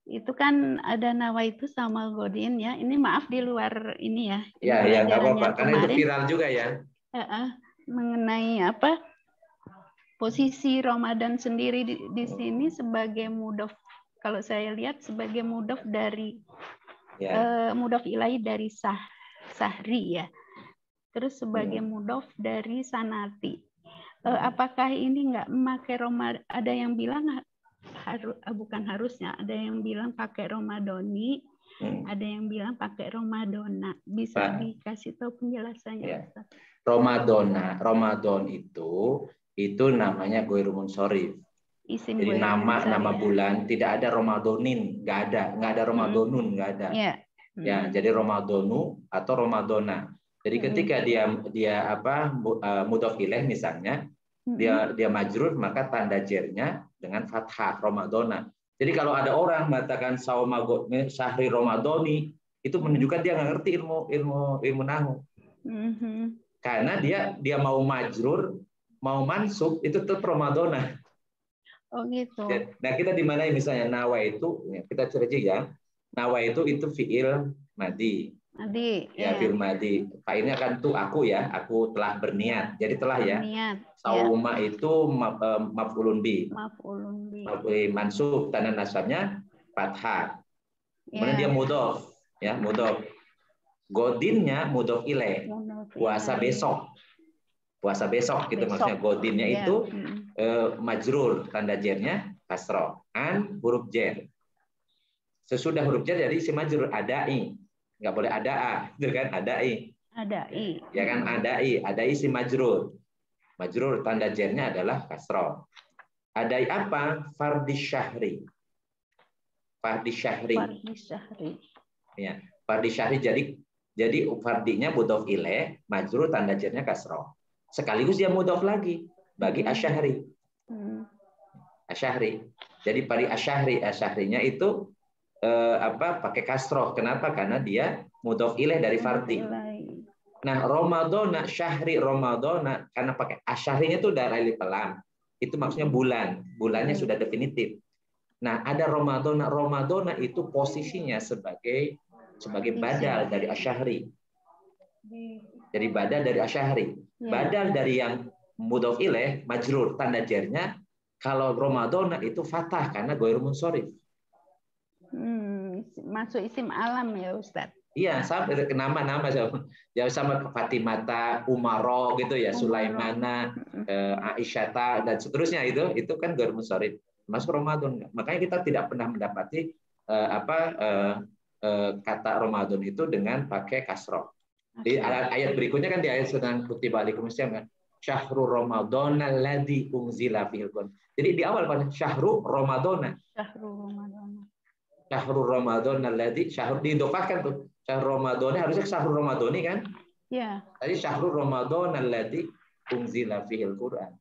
Itu kan ada nawaitu sama godin ya. Ini maaf di luar ini ya. Ya nggak apa-apa. Karena itu viral juga ya. Mengenai apa? Posisi Ramadan sendiri di sini sebagai kalau saya lihat sebagai mudhof dari Ya. mudhof ilahi dari sahri ya. Terus sebagai mudhof dari sanati. Apakah ini nggak memakai Ramadan? Ada yang bilang bukan harusnya, ada yang bilang pakai Ramadhani, ada yang bilang pakai Ramadhana. Bisa dikasih tahu penjelasannya, ya. Ustaz? Ramadan itu namanya Ghoirul Munsorif. Jadi nama bulan tidak ada Ramadonin, nggak ada Ramadonun, nggak ada. Ya, jadi Ramadonu atau Ramadona. Jadi ketika dia mudhof ilaih misalnya, dia majrur, maka tanda jernya dengan fathah Ramadona. Jadi kalau ada orang mengatakan sauma syahri Ramadoni, itu menunjukkan dia nggak ngerti ilmu nahwu. Karena dia mau majrur, mau mansub itu tetap Ramadona. Oh gitu. Nah kita di mana misalnya nawa itu, kita cerita ya, nawa itu fiil madi. Ya, fiil madi. Fa'ilnya kan tuh aku ya, aku telah berniat. Jadi telah ya. Sauma itu maf'ulun bi. Mansub, tanda nasabnya fathah. Kemudian dia mudhof, ya mudhof. Godinnya mudhof ilaih. Puasa besok. Puasa besok gitu maksudnya. Godinnya itu majrur, tanda jernya kasroh. Huruf jer. Sesudah huruf jer jadi isim majrur, adai. Nggak boleh adaa, itu kan adai. Adai. Ya kan adai isim majrur. Majrur tanda jernya adalah kasroh. Adai apa? Fardhi syahri. Fardhi syahri. Ya, fardhi syahri jadi fardinya mudhof ilaih, majrur tanda jernya kasroh. Sekaligus dia mudhof lagi bagi asyahri. Asyahri. Jadi pada asyahrinya itu pakai kasroh. Kenapa? Karena dia mudhof ilaih dari fardhi. Nah, Ramadhana, syahri Ramadhana, karena pakai asyahrinya itu dari alif lam. Itu maksudnya bulan. Bulannya sudah definitif. Nah, ada Ramadhana itu posisinya sebagai badal dari asyahri. Jadi badal dari asyahri. Badal dari yang mudhof ilaih, majrur, tanda jernya. Kalau Ramadhana itu fathah karena ghairul munsorif. Masuk isim alam ya Ustaz. Iya, sama nama-nama sama Fatimata, Umaro gitu ya, Sulaimana, Aisyata dan seterusnya itu kan ghairul munsorif. Masuk Ramadan. Makanya kita tidak pernah mendapati kata Ramadan itu dengan pakai kasroh. Di ayat berikutnya kan di ayat sedang kutiba alaikumusiyam kan. Syahrul Ramadhana alladzi unzila fihil Qur'an. Jadi di awal kan Syahrul Ramadhana. Syahrul Ramadhana alladzi diidhofahkan tuh. Syahrul Ramadhana harusnya Syahrul Ramadhani kan? Iya. Tadi Syahrul Ramadhana alladzi unzila fihil Qur'an.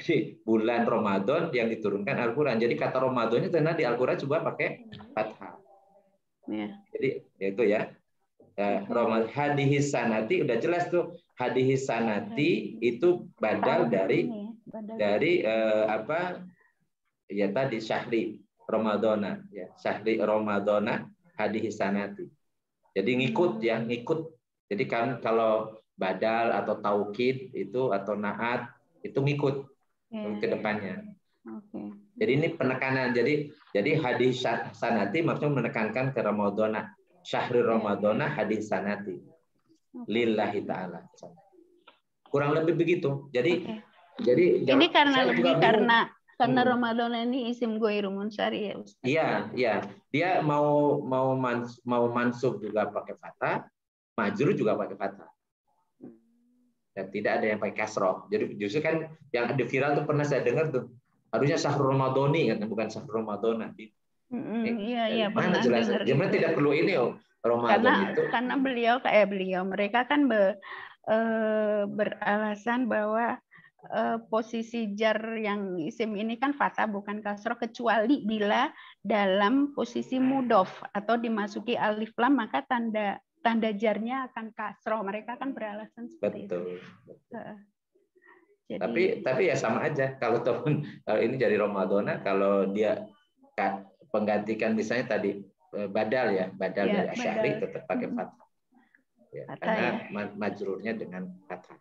Jadi bulan Ramadan yang diturunkan Al-Qur'an. Jadi kata Ramadannya ternyata di Al-Qur'an juga pakai fathah. Iya. Jadi itu ya. Hadihis sanati udah jelas tuh. Hadihis sanati itu badal dari ya tadi syahri Ramadhana ya, syahri Ramadhana hadihis sanati. Jadi ngikut. Jadi kan kalau badal atau taukid itu atau naat itu ngikut ke depannya. Jadi ini penekanan. Jadi hadis sanati maksudnya menekankan ke Ramadhana. Syahri Ramadhana hadis sanati. Lillahi ta'ala. Kurang lebih begitu. Jadi ini karena Ramadan ini isim ghairul munsharif ya Ustaz. Iya. Dia mau mansub juga pakai fathah, majrur juga pakai fathah. Dan tidak ada yang pakai kasroh. Jadi justru kan yang ada viral tuh pernah saya dengar tuh. Harusnya Syahrul Ramadhani kan, bukan Syahrul Ramadhana. Iya, mana jelas? Jadi tidak perlu ini Ramadan itu. Karena mereka kan beralasan bahwa posisi jar yang isim ini kan fathah bukan kasroh, kecuali bila dalam posisi mudhof atau dimasuki alif lam maka tanda jarnya akan kasroh. Mereka kan beralasan seperti itu. Jadi, tapi ya sama aja. Kalau ini jadi Ramadhana, kalau dia penggantikan misalnya tadi badal dari asyari tetap pakai fathah. Ya, karena majrurnya dengan fathah.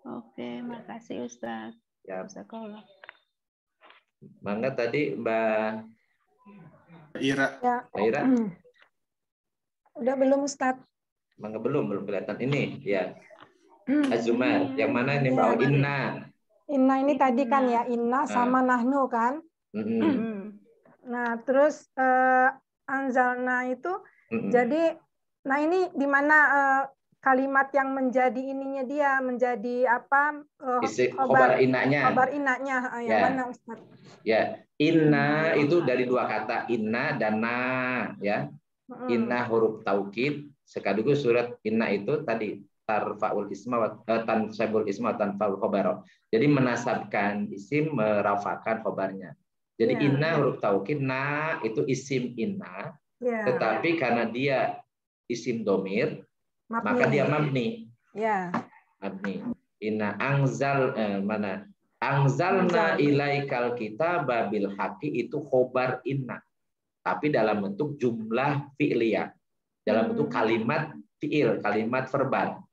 Oke, makasih Ustaz. Ya. Mangga tadi Mbak Ira. Ya. Ira. Udah belum Ustadz? Mangga belum kelihatan ini ya. Azumar, yang mana ini Ya. Mbak? Inna. Inna ini tadi kan ya, inna sama nahnu kan. Nah, terus anzalna itu jadi, nah ini di mana kalimat yang menjadi ininya dia, menjadi apa? Khobar innanya. Khobar innanya, yang mana Ustaz? Ya, inna itu dari dua kata, inna dan na, ya. Inna huruf taukid, sekaligus surat inna itu tadi tarfaul isma tansabul isma tanfaul khobar. Jadi menasabkan isim, merafakan khobarnya. Jadi inna huruf taukid, na itu isim inna, tetapi karena dia isim domir, maka dia mabni. Mabni. Inna angzal mana? Angzalna ilaikal kitaba bil haqqi itu khobar inna. Tapi dalam bentuk jumlah fi'liyah. Dalam bentuk kalimat fi'il, kalimat verbal.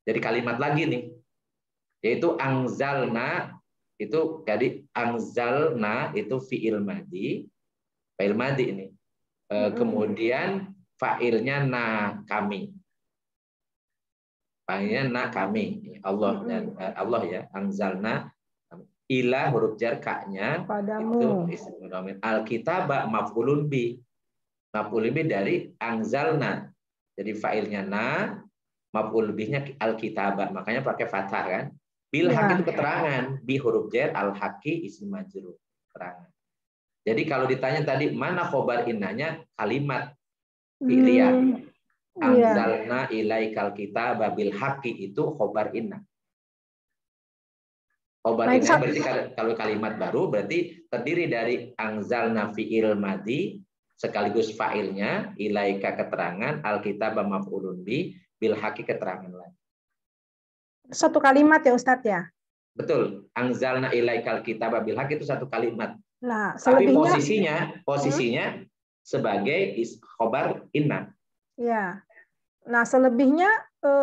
Jadi kalimat lagi nih. Yaitu angzalna itu, jadi angzalna itu fi'il madi. Fi'il madi ini. Kemudian fa'ilnya na kami. Fa'ilnya na kami. Allah dan Allah ya. Angzalna ila huruf jar ka-nya itu isim domir. Al-kitaba maf'ulun bi. Maf'ulun bi dari angzalna. Jadi fa'ilnya na, maf'ul bihnya al-kitaba. Makanya pakai fathah kan. Bil haqi itu keterangan, bi huruf jar, al-haqi isim majrur. Keterangan. Jadi kalau ditanya tadi mana khobar innanya, kalimat fi'liyah. Anzalna ilaikal kitaba bil haqi itu khobar inna. Khobar inna berarti kalau kalimat baru berarti terdiri dari anzalna fi'il madi sekaligus fa'ilnya, ilaika keterangan, al-kitaba maf'ulun bi, bil haqi keterangan lain. Satu kalimat ya Ustadz ya? Betul. Anzalna ilaikal kitaba bil haqi itu satu kalimat. Nah, tapi posisinya sebagai khobar inna. Ya. Nah, selebihnya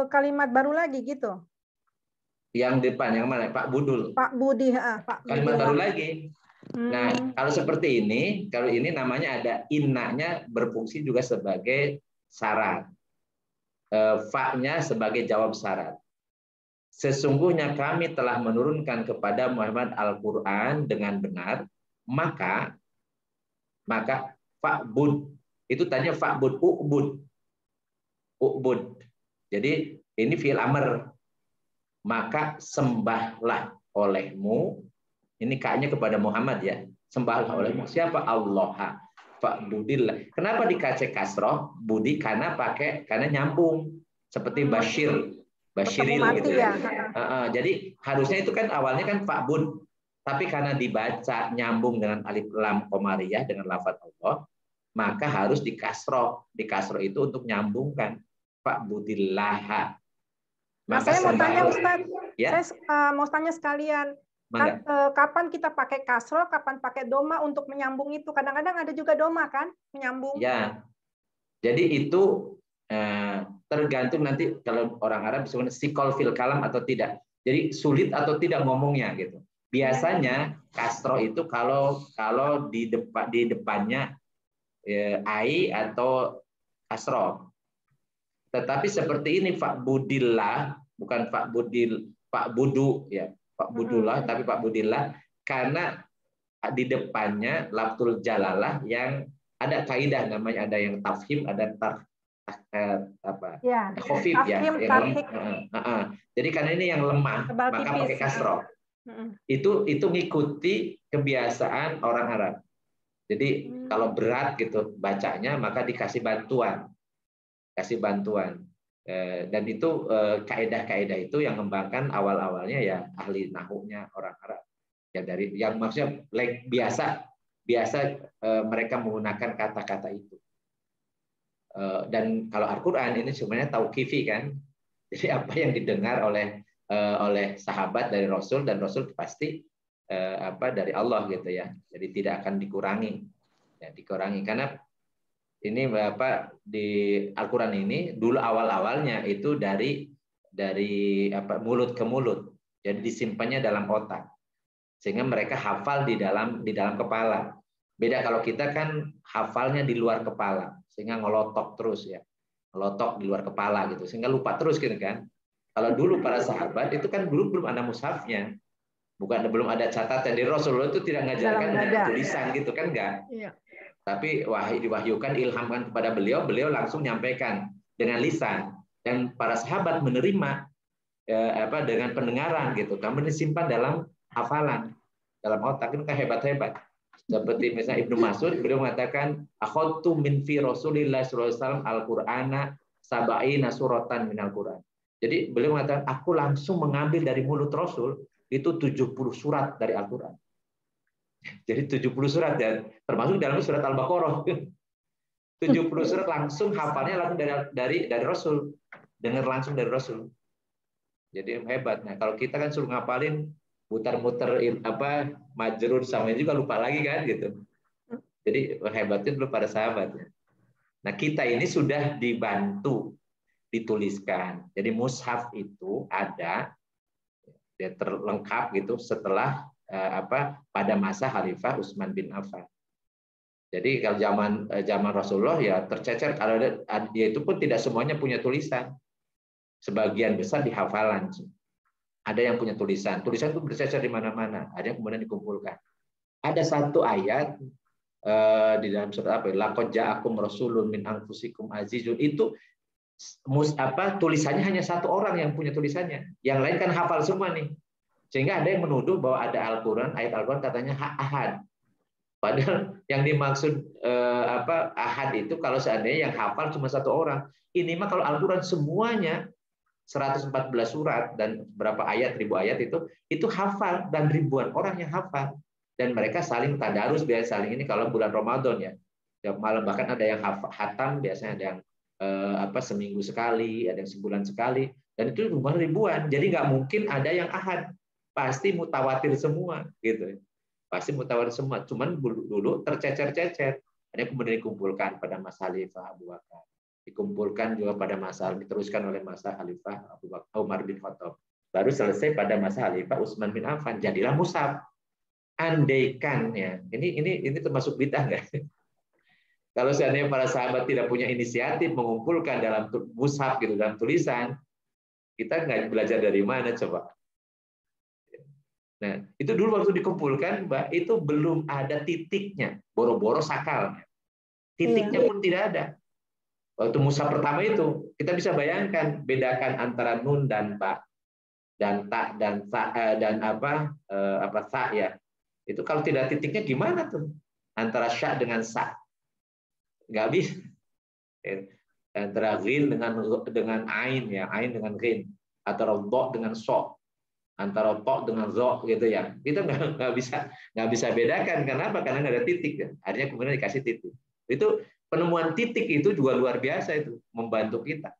kalimat baru lagi gitu. Yang depan yang mana? Pak Budul. Pak Budi, Pak Budi. Kalimat baru lagi. Nah, kalau seperti ini, kalau ini namanya ada innanya berfungsi juga sebagai syarat. Fa-nya sebagai jawab syarat. Sesungguhnya kami telah menurunkan kepada Muhammad Al-Qur'an dengan benar, maka fa'bud itu tanya fa'bud u'bud. Jadi ini fi'il amr. Maka sembahlah olehmu, ini kayaknya kepada Muhammad ya, sembahlah olehmu. Siapa? Allah. Fa'budillah. Kenapa dikasih kasroh budi? Karena nyambung seperti Bashiril gitu ya. Jadi harusnya itu kan awalnya kan fa'bud, tapi karena dibaca nyambung dengan alif lam qamariyah dengan lafaz Allah, maka harus dikasroh. Dikasroh itu untuk nyambungkan fa'budillah. Nah, saya mau tanya Ustadz, saya mau tanya sekalian, kapan kita pakai kasroh, kapan pakai doma untuk menyambung itu? Kadang-kadang ada juga doma kan, menyambung. Ya, jadi itu tergantung nanti kalau orang Arab disebut sikol fil kalam atau tidak. Jadi sulit atau tidak ngomongnya gitu. Biasanya kasroh itu kalau di depannya ai atau kasroh. Tetapi seperti ini fa'budillah, bukan fa'budu ya, fa'budullah tapi fa'budillah, karena di depannya lafzul jalalah yang ada kaidah namanya, ada yang tafhim, ada khafif ya. Jadi karena ini yang lemah, maka pakai kasroh. Itu ngikuti kebiasaan orang Arab. Jadi kalau berat gitu bacanya, maka dikasih bantuan. Dan itu kaidah-kaidah itu yang mengembangkan awal-awalnya ya ahli nahwunya orang Arab ya, dari yang maksudnya biasa mereka menggunakan kata-kata itu. Dan kalau Al-Qur'an ini sebenarnya tauqifi kan, jadi apa yang didengar oleh sahabat dari Rasul, dan Rasul pasti dari Allah gitu ya, jadi tidak akan dikurangi karena ini di Al-Qur'an ini dulu awal-awalnya itu dari mulut ke mulut. Jadi disimpannya dalam otak. Sehingga mereka hafal di dalam kepala. Beda kalau kita kan hafalnya di luar kepala, sehingga ngelotok terus ya. Ngelotok di luar kepala gitu, sehingga lupa terus gitu kan. Kalau dulu para sahabat itu kan dulu belum ada mushafnya. Belum ada catatan. Di Rasulullah itu tidak mengajarkan dengan tulisan gitu kan, enggak. Iya. Tapi diwahyukan, ilhamkan kepada beliau, beliau langsung nyampaikan dengan lisan. Dan para sahabat menerima dengan pendengaran gitu. Kami disimpan dalam hafalan, dalam otak. Itu kan hebat-hebat. Seperti misalnya Ibnu Mas'ud, beliau mengatakan, akhadtu min fi Rasulillah sallallahu alaihi wasallam al-Qur'ana sab'ina suratan minal Qur'an. Jadi beliau mengatakan, aku langsung mengambil dari mulut Rasul itu 70 surat dari Al-Qur'an. Jadi 70 surat, dan termasuk dalam surat Al-Baqarah. 70 surat langsung hafalnya langsung dari Rasul, dengar langsung dari Rasul. Jadi hebat. Nah, kalau kita kan suruh ngapalin muter-muter majrur sama juga lupa lagi kan gitu. Jadi hebatnya dulu para sahabat. Nah, kita ini sudah dibantu dituliskan. Jadi mushaf itu ada dia terlengkap gitu setelah pada masa Khalifah Utsman bin Affan. Jadi kalau zaman Rasulullah ya tercecer, kalau dia itu pun tidak semuanya punya tulisan. Sebagian besar di hafalan. Ada yang punya tulisan itu bercecer di mana-mana, ada yang kemudian dikumpulkan. Ada satu ayat di dalam surat laqad ja'akum rasulun min anfusikum azizun, itu tulisannya hanya satu orang yang punya tulisannya, yang lain kan hafal semua nih, sehingga ada yang menuduh bahwa ada Al-Quran, ayat Al-Quran katanya ahad, padahal yang dimaksud ahad itu kalau seandainya yang hafal cuma satu orang. Ini mah kalau Al-Quran semuanya 114 surat dan berapa ayat, 1000 ayat itu hafal, dan ribuan orang yang hafal, dan mereka saling tadarus, biasa saling ini kalau bulan Ramadan ya malam, bahkan ada yang hatam, biasanya ada yang seminggu sekali, ada yang sebulan sekali, dan itu ribuan. Jadi nggak mungkin ada yang ahad, pasti mutawatir semua gitu, pasti mutawatir semua. Cuman dulu tercecer-cecer, ada kemudian dikumpulkan pada masa Khalifah Abu Bakar, dikumpulkan juga pada masa, diteruskan oleh masa Khalifah Abu Bakar Umar bin Khattab, baru selesai pada masa Khalifah Utsman bin Affan, jadilah mushaf. Andaikan ya, ini termasuk bid'ah nggak? Kalau seandainya para sahabat tidak punya inisiatif mengumpulkan dalam mushaf gitu, dalam tulisan, kita nggak belajar dari mana coba? Nah, itu dulu waktu dikumpulkan, Mbak, itu belum ada titiknya, boro-boro sakalnya, titiknya pun tidak ada. Waktu mushaf pertama itu, kita bisa bayangkan, bedakan antara nun dan ba, dan ta dan sa, dan sa ya. Itu kalau tidak titiknya gimana tuh? Antara sya dengan sa. Nggak bisa. Antara ghin dengan ain ya, ain dengan ghin, antara do dengan so, antara to dengan zo gitu ya. Kita nggak bisa bedakan. Kenapa? Karena nggak ada titik ya. Akhirnya kemudian dikasih titik. Itu penemuan titik itu juga luar biasa, itu membantu kita.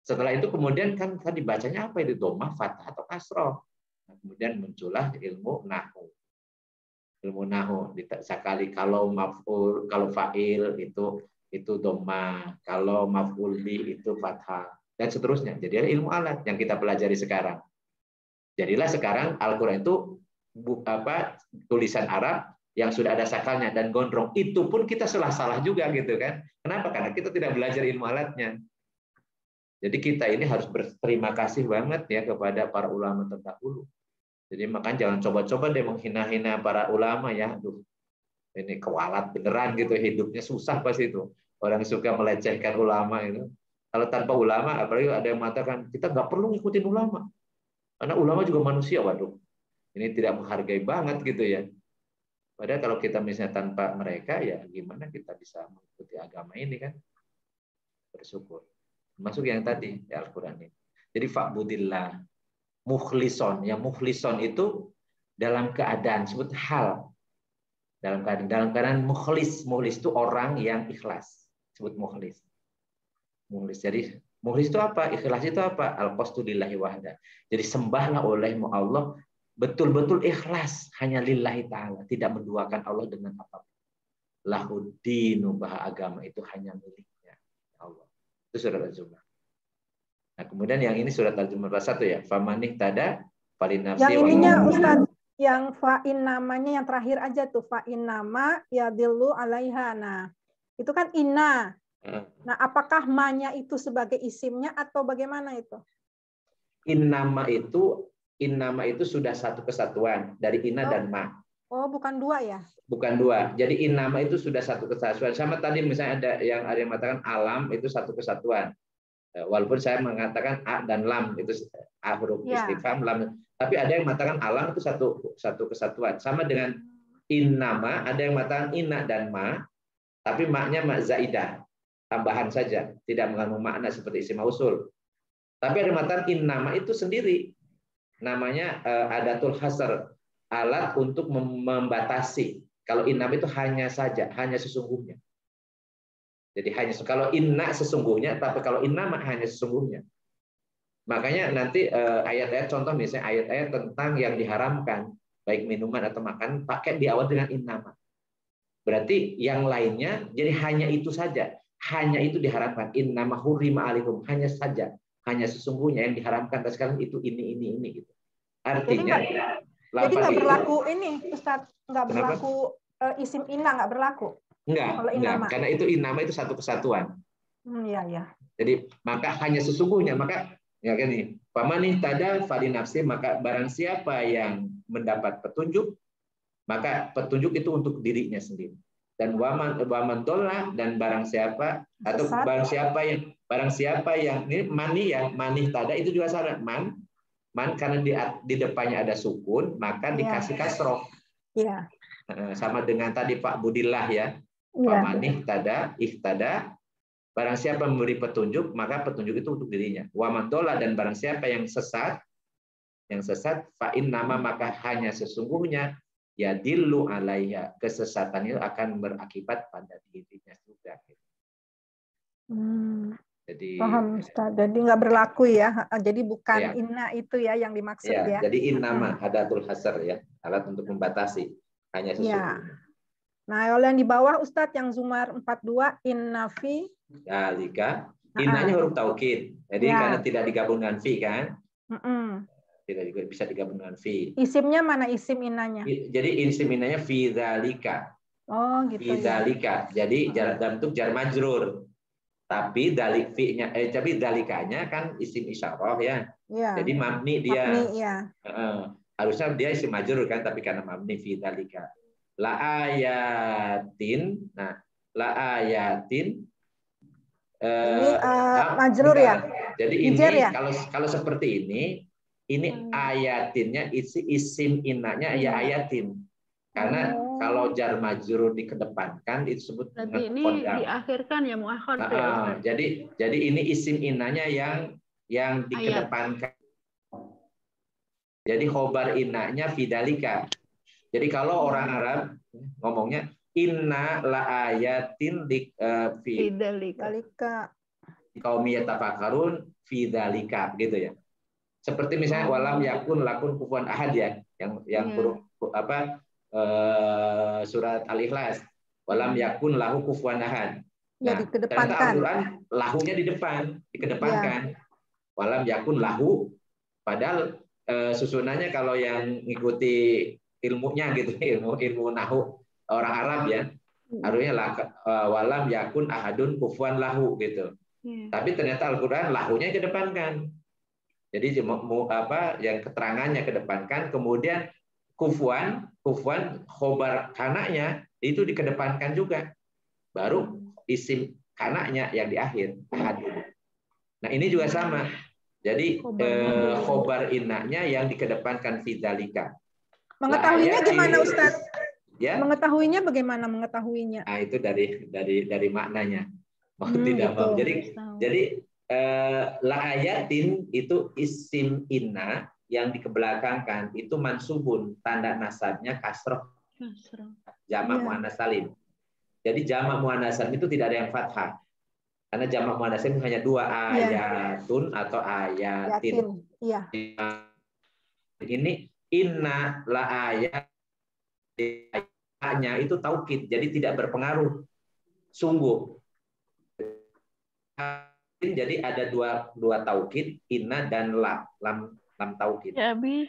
Setelah itu kemudian kan tadi bacanya apa itu, dhammah, fathah atau kasroh. Nah, kemudian muncullah ilmu nahu. Ilmu nahu sekali kalau maf'ul, kalau fa'il itu dhammah, kalau maf'ul bi itu fathah, dan seterusnya. Jadi ilmu alat yang kita pelajari sekarang. Jadilah sekarang Al-Qur'an itu tulisan Arab yang sudah ada sakalnya dan gondrong, itu pun kita salah juga gitu kan. Kenapa? Karena kita tidak belajar ilmu alatnya. Jadi kita ini harus berterima kasih banget ya kepada para ulama terdahulu. Jadi makanya jangan coba-coba deh menghina-hina para ulama ya. Aduh, ini kewalat beneran gitu, hidupnya susah pasti itu. Orang suka melecehkan ulama itu. Kalau tanpa ulama, apalagi ada yang mengatakan kita nggak perlu ngikutin ulama. Karena ulama juga manusia, waduh. Ini tidak menghargai banget gitu ya. Padahal kalau kita misalnya tanpa mereka, ya gimana kita bisa mengikuti agama ini kan? Bersyukur. Termasuk yang tadi, ya Al-Quran ini. Jadi fa'budillah, mukhlison. Yang mukhlison itu dalam keadaan, sebut hal. Dalam keadaan mukhlis. Mukhlis itu orang yang ikhlas. Sebut mukhlis. Mukhlis. Jadi mukhlis itu apa? Ikhlas itu apa? Al-qasdu lillahi wahda. Jadi sembahlah olehmu Allah betul-betul ikhlas hanya lillahi ta'ala, tidak menduakan Allah dengan apapun. Lahuddinu, bahwa agama itu hanya miliknya Allah. Itu surat Az-Zumar. Nah, kemudian yang ini surat Az-Zumar 1 ya. Famanih tada falinafsi. Yang ininya Ustaz, yang fa'in namanya yang terakhir aja tuh, fa'in nama yadillu alaiha. Nah, itu kan inna. Nah, apakah ma-nya itu sebagai isimnya atau bagaimana itu? Innama itu sudah satu kesatuan dari inna dan ma. Oh, bukan dua ya? Bukan dua. Jadi innama itu sudah satu kesatuan. Sama tadi misalnya ada yang mengatakan alam itu satu kesatuan. Walaupun saya mengatakan a dan lam itu a huruf istifham, lam. Tapi ada yang mengatakan alam itu satu kesatuan. Sama dengan innama, ada yang mengatakan inna dan ma, tapi maknya ma zaidah, tambahan saja, tidak mengandung makna seperti isim mausul. Tapi ada yang mengatakan innama itu sendiri, namanya adatul hasr, alat untuk membatasi. Kalau innama itu hanya saja, hanya sesungguhnya. Jadi hanya kalau inna sesungguhnya, tapi kalau innama hanya sesungguhnya. Makanya nanti ayat-ayat contoh misalnya ayat-ayat tentang yang diharamkan, baik minuman atau makan, pakai diawal dengan innama. Berarti yang lainnya jadi hanya itu saja, hanya itu diharamkan. Innama hurrima alaikum, hanya saja, hanya sesungguhnya yang diharamkan. Dan sekarang itu ini gitu. Artinya jadi nggak berlaku ini, Ustaz, nggak berlaku isim inna, nggak berlaku. Enggak, karena itu innama itu satu kesatuan. Iya. Jadi maka hanya sesungguhnya, maka ya kan nih, pamanih tada fali nafsi, maka barang siapa yang mendapat petunjuk, maka petunjuk itu untuk dirinya sendiri. Dan waman dolah, dan barang siapa atau barang siapa yang ini manih tada itu juga syarat man karena di depannya ada sukun, maka dikasih kasroh. Iya. Sama dengan tadi Pak Budillah ya. Pamanih tada ihtada, barang siapa memberi petunjuk, maka petunjuk itu untuk dirinya. Waman dolah, dan barang siapa yang sesat fa'in nama, maka hanya sesungguhnya ya dillu alaiha, kesesatan itu akan berakibat pada dirinya juga. Jadi paham, Ustaz. Jadi nggak berlaku ya. Jadi bukan inna itu ya yang dimaksud ya. Jadi innama adatul hasr ya, alat untuk membatasi, hanya sesungguhnya. Nah, kalau yang di bawah Ustadz yang Zumar 42 inna fi dalika, innanya huruf taukid. Jadi karena tidak digabung dengan fi kan? Tidak juga bisa digabung dengan fi. Isimnya mana isim innanya? Jadi isim innanya fi dalika. Oh, gitu fi dalika. Jadi dalam bentuk jar majrur. Tapi dalik fi-nya tapi dalikanya kan isim isyarah ya. Jadi mabni dia. Harusnya dia isim majrur kan, tapi karena mabni fi dalika. La ayatin, nah la ayatin ini majrur ya. Jadi ini kalau seperti ini ayatinnya isim innanya ya ayatin, karena kalau jar majrur dikedepankan itu disebut berarti ini diakhirkan ya muakhir. Jadi ini isim innanya yang dikedepankan. Jadi khobar innanya fidalika. Jadi kalau orang Arab ngomongnya inna la ayatin fi dzalika qaumi yatafakkarun fi dzalika gitu ya. Seperti misalnya walam yakun lakun kufuwan ahad ya, yang huruf surat Al-Ikhlas. Walam yakun lahu kufuwan ahad. Nah, ternyata Al-Qur'an lahunya di depan, dikedepankan. Walam yakun lahu, padahal susunannya kalau yang ngikuti ilmunya gitu, ilmu nahu orang Arab ya, harusnya walam yakun ahadun kufuwan lahu gitu. Tapi ternyata Al-Qur'an lahunya kedepankan. Jadi yang keterangannya kedepankan, kemudian kufuwan khobar kanaknya itu dikedepankan juga. Baru isim kanaknya yang di akhir ahadun. Nah, ini juga sama. Jadi khobar innanya yang dikedepankan fidzalika. Mengetahuinya gimana, Ustaz? Ya. Mengetahuinya bagaimana mengetahuinya? Nah, itu dari maknanya. Mau tidak mau. Jadi la ayatin itu isim inna yang dikebelakangkan itu mansubun, tanda nasabnya kasroh. Jamak muannas salim. Jadi jamak muannas salim itu tidak ada yang fathah. Karena jamak muannas salim hanya dua, ayatun atau ayatin. Iya. Ini inna la ayatnya itu taukid, jadi tidak berpengaruh. Sungguh. Jadi ada dua taukid, inna dan lam taukid. Ya, Bi.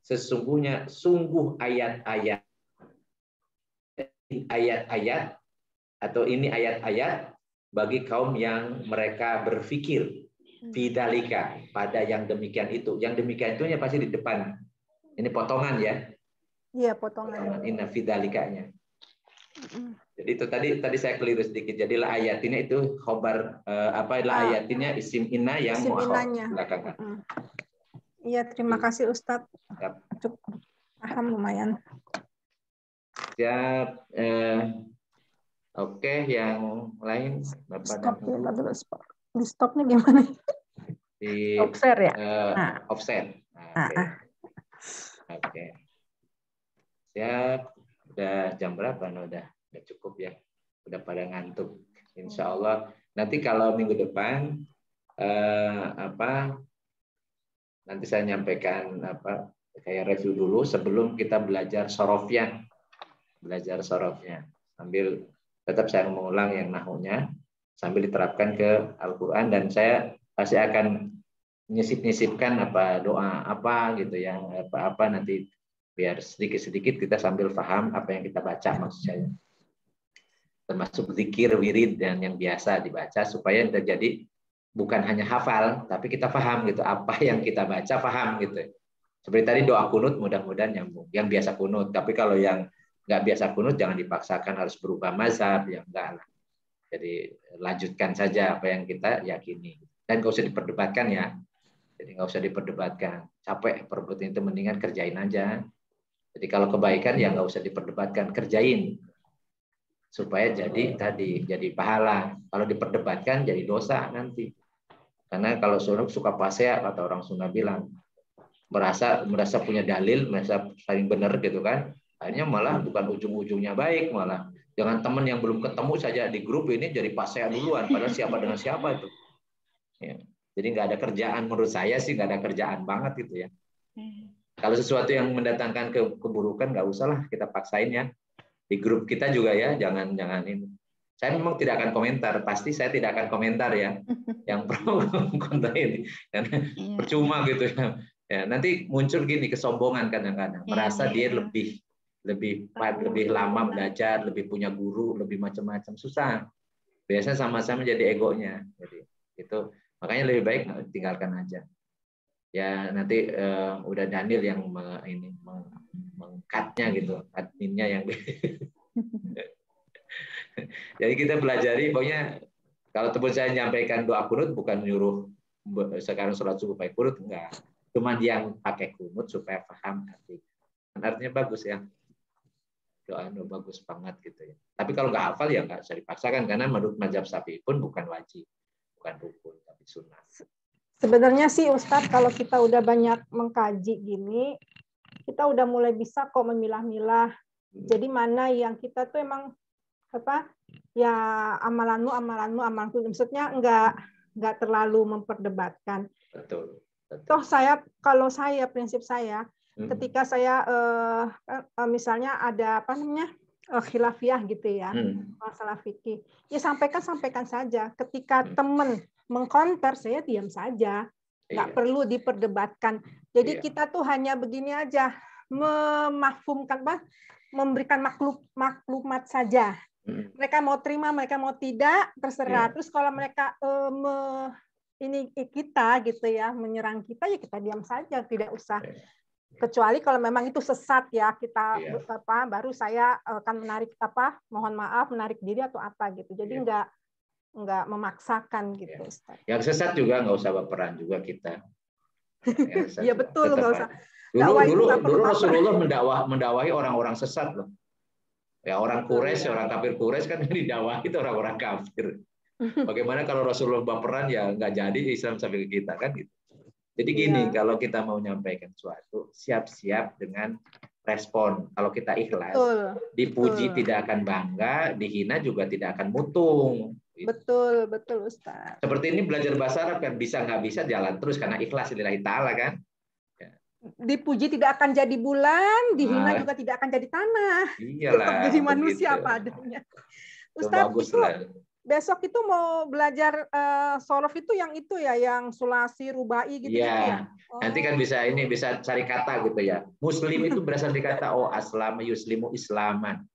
sesungguhnya sungguh ayat-ayat atau ini ayat-ayat bagi kaum yang mereka berpikir fidalika, pada yang demikian itu. Yang demikian itu pasti di depan. Ini potongan ya. Iya, potongan. Inna fidalikanya. Jadi itu tadi saya keliru sedikit. Jadi la ayatina itu khobar la ayatina isim inna yang muakhar belakangan. Iya, terima kasih Ustadz. Cukup paham lumayan. Siap. Oke, yang lain Bapak dan Ibu. Di stopnya gimana? Di offset ya? Offset. Oke. Siap. Udah jam berapa? Udah cukup ya. Udah pada ngantuk. Insya Allah. Nanti kalau minggu depan nanti saya nyampaikan kayak review dulu sebelum kita belajar sorofnya. Sambil tetap saya mengulang yang nahunya sambil diterapkan ke Al-Qur'an, dan saya pasti akan nyisip-nyisipkan doa gitu ya, apa nanti biar sedikit-sedikit kita sambil paham apa yang kita baca, maksud saya. Termasuk zikir, wirid dan yang biasa dibaca supaya terjadi bukan hanya hafal tapi kita paham gitu apa yang kita baca, paham gitu. Seperti tadi doa kunut mudah-mudahan nyambung. Yang biasa kunut, tapi kalau yang nggak biasa kunut jangan dipaksakan harus berubah mazhab, ya enggak lah. Jadi lanjutkan saja apa yang kita yakini dan nggak usah diperdebatkan ya. Jadi nggak usah diperdebatkan, capek perbuatan itu, mendingan kerjain aja. Jadi kalau kebaikan ya nggak usah diperdebatkan, kerjain supaya jadi pahala. Kalau diperdebatkan jadi dosa nanti. Karena kalau suka pasea, kata orang Sunda bilang, merasa punya dalil, merasa paling benar gitu kan. Akhirnya malah bukan ujung-ujungnya baik, malah jangan teman yang belum ketemu saja di grup ini jadi pasea duluan, padahal siapa dengan siapa itu. Ya. Jadi nggak ada kerjaan, menurut saya sih nggak ada kerjaan banget gitu ya. Kalau sesuatu yang mendatangkan keburukan nggak usahlah kita paksain ya. Di grup kita juga ya, jangan ini. Saya memang tidak akan komentar, pasti saya tidak akan komentar ya. Yang pro kontra ini, karena percuma gitu ya. Ya, nanti muncul gini kesombongan kadang-kadang, merasa dia lebih lama belajar, lebih punya guru, lebih macam-macam, susah. Biasanya sama-sama jadi egonya. Jadi itu makanya lebih baik tinggalkan aja. Ya nanti udah Daniel yang mengcutnya gitu, adminnya yang. Jadi kita pelajari, pokoknya kalau teman saya menyampaikan doa kunut bukan nyuruh sekarang sholat subuh pakai kunut, enggak. Cuman yang pakai kunut supaya paham artinya bagus ya. Doa bagus banget gitu ya. Tapi kalau nggak hafal ya nggak usah dipaksakan, karena menurut mazhab Syafi'i pun bukan wajib, bukan rukun, tapi sunnah. Sebenarnya sih Ustadz, kalau kita udah banyak mengkaji gini, kita udah mulai bisa kok memilah-milah. Jadi mana yang kita tuh emang ya amalanmu, maksudnya nggak terlalu memperdebatkan. Betul. Toh prinsip saya, ketika saya misalnya ada khilafiyah gitu ya, masalah fikih, ya sampaikan saja. Ketika teman mengkonter, saya diam saja, nggak perlu diperdebatkan. Jadi kita tuh hanya begini aja, memahfumkan, memberikan maklumat saja. Mereka mau terima, mereka mau tidak, terserah. Terus kalau mereka kita gitu ya, menyerang kita, ya kita diam saja, tidak usah. Kecuali kalau memang itu sesat ya, kita baru saya akan menarik diri atau apa gitu. Jadi nggak memaksakan gitu. Yang sesat juga nggak usah berperan juga kita. Iya betul, nggak usah. Dulu Rasulullah mendakwahi orang-orang sesat loh. Ya orang Quraisy, orang kafir Quraisy kan didakwahi itu orang-orang kafir. Bagaimana kalau Rasulullah baperan, ya nggak jadi Islam sampai ke kita kan gitu. Jadi gini, kalau kita mau menyampaikan sesuatu, siap-siap dengan respon. Kalau kita ikhlas, dipuji tidak akan bangga, dihina juga tidak akan mutung. Betul Ustaz. Seperti ini belajar bahasa Arab kan, bisa nggak bisa jalan terus karena ikhlas lillahi ta'ala kan. Dipuji tidak akan jadi bulan, dihina juga tidak akan jadi tanah. Iyalah. Tetap jadi manusia begitu. apa adanya. Ustaz, itu besok itu mau belajar sorof itu ya, yang sulasi, rubai gitu ya. Nanti kan bisa cari kata gitu ya. Muslim itu berasal dari kata aslama yuslimu islaman.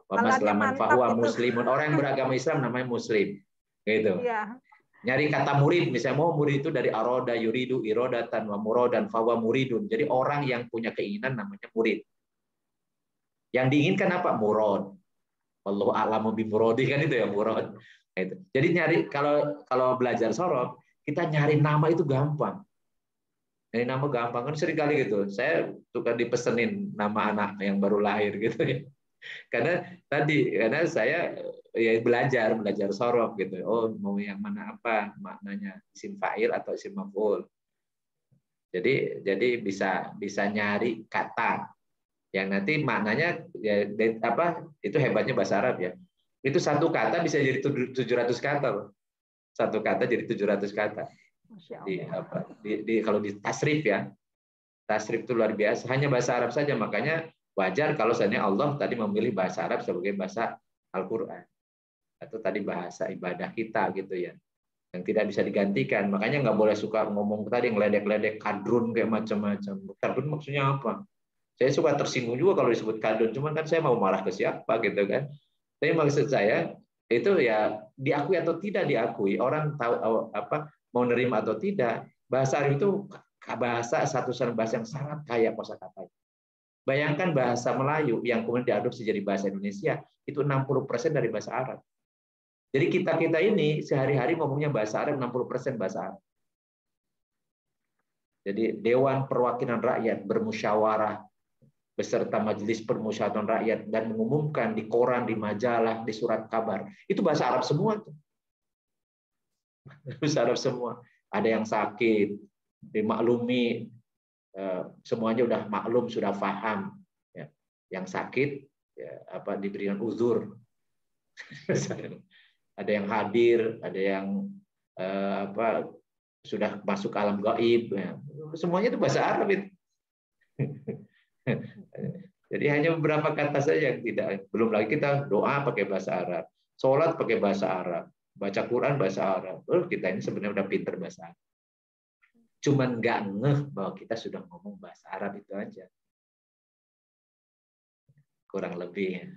Maslaman fahuwa muslimun. Orang yang beragama Islam namanya muslim. Gitu. Iya. Nyari kata murid, misalnya mau murid itu dari aroda yuridu irodatan wa muradan fahuwa muridun. Jadi orang yang punya keinginan namanya murid. Yang diinginkan apa? Murad. Wallahu a'lamu bi muradi, kan itu ya, murad. Itu. Jadi nyari kalau belajar sorof, kita nyari nama itu gampang. Nyari nama gampang kan sering kali gitu. Saya suka dipesenin nama anak yang baru lahir gitu ya. Karena saya ya belajar sorof gitu. Oh, mau yang mana apa maknanya, isim fa'il atau isim maf'ul. Jadi bisa nyari kata yang nanti maknanya ya itu hebatnya bahasa Arab ya. Itu satu kata bisa jadi 700 kata loh. Satu kata jadi 700 kata. Kalau di tasrif ya. Tasrif itu luar biasa, hanya bahasa Arab saja, makanya wajar kalau seandainya Allah tadi memilih bahasa Arab sebagai bahasa Al-Qur'an. Atau tadi bahasa ibadah kita gitu ya. Yang tidak bisa digantikan. Makanya nggak boleh suka ngomong tadi ngeledek-ledek kadrun kayak macam-macam. Kadrun maksudnya apa? Saya suka tersinggung juga kalau disebut kadrun, cuman kan saya mau marah ke siapa gitu kan. Tapi maksud saya itu ya diakui atau tidak diakui, orang tahu apa mau nerima atau tidak. Bahasa Arab itu bahasa satu-satunya bahasa yang sangat kaya kosakata. Bayangkan bahasa Melayu yang kemudian diadopsi jadi bahasa Indonesia itu 60% dari bahasa Arab. Jadi kita ini sehari-hari ngomongnya bahasa Arab 60% bahasa Arab. Jadi Dewan Perwakilan Rakyat bermusyawarah beserta Majelis Permusyawaratan Rakyat dan mengumumkan di koran, di majalah, di surat kabar. Itu bahasa Arab semua tuh. Bahasa Arab semua. Ada yang sakit, dimaklumi, semuanya udah maklum, sudah paham. Ya. Yang sakit ya, diberikan uzur. Ada yang hadir, ada yang sudah masuk alam gaib. Ya. Semuanya itu bahasa Arab itu. Jadi hanya beberapa kata saja yang tidak. Belum lagi kita doa pakai bahasa Arab, sholat pakai bahasa Arab, baca Quran bahasa Arab. Kita ini sebenarnya udah pinter bahasa Arab. Cuman nggak ngeh bahwa kita sudah ngomong bahasa Arab itu aja. Kurang lebih ya.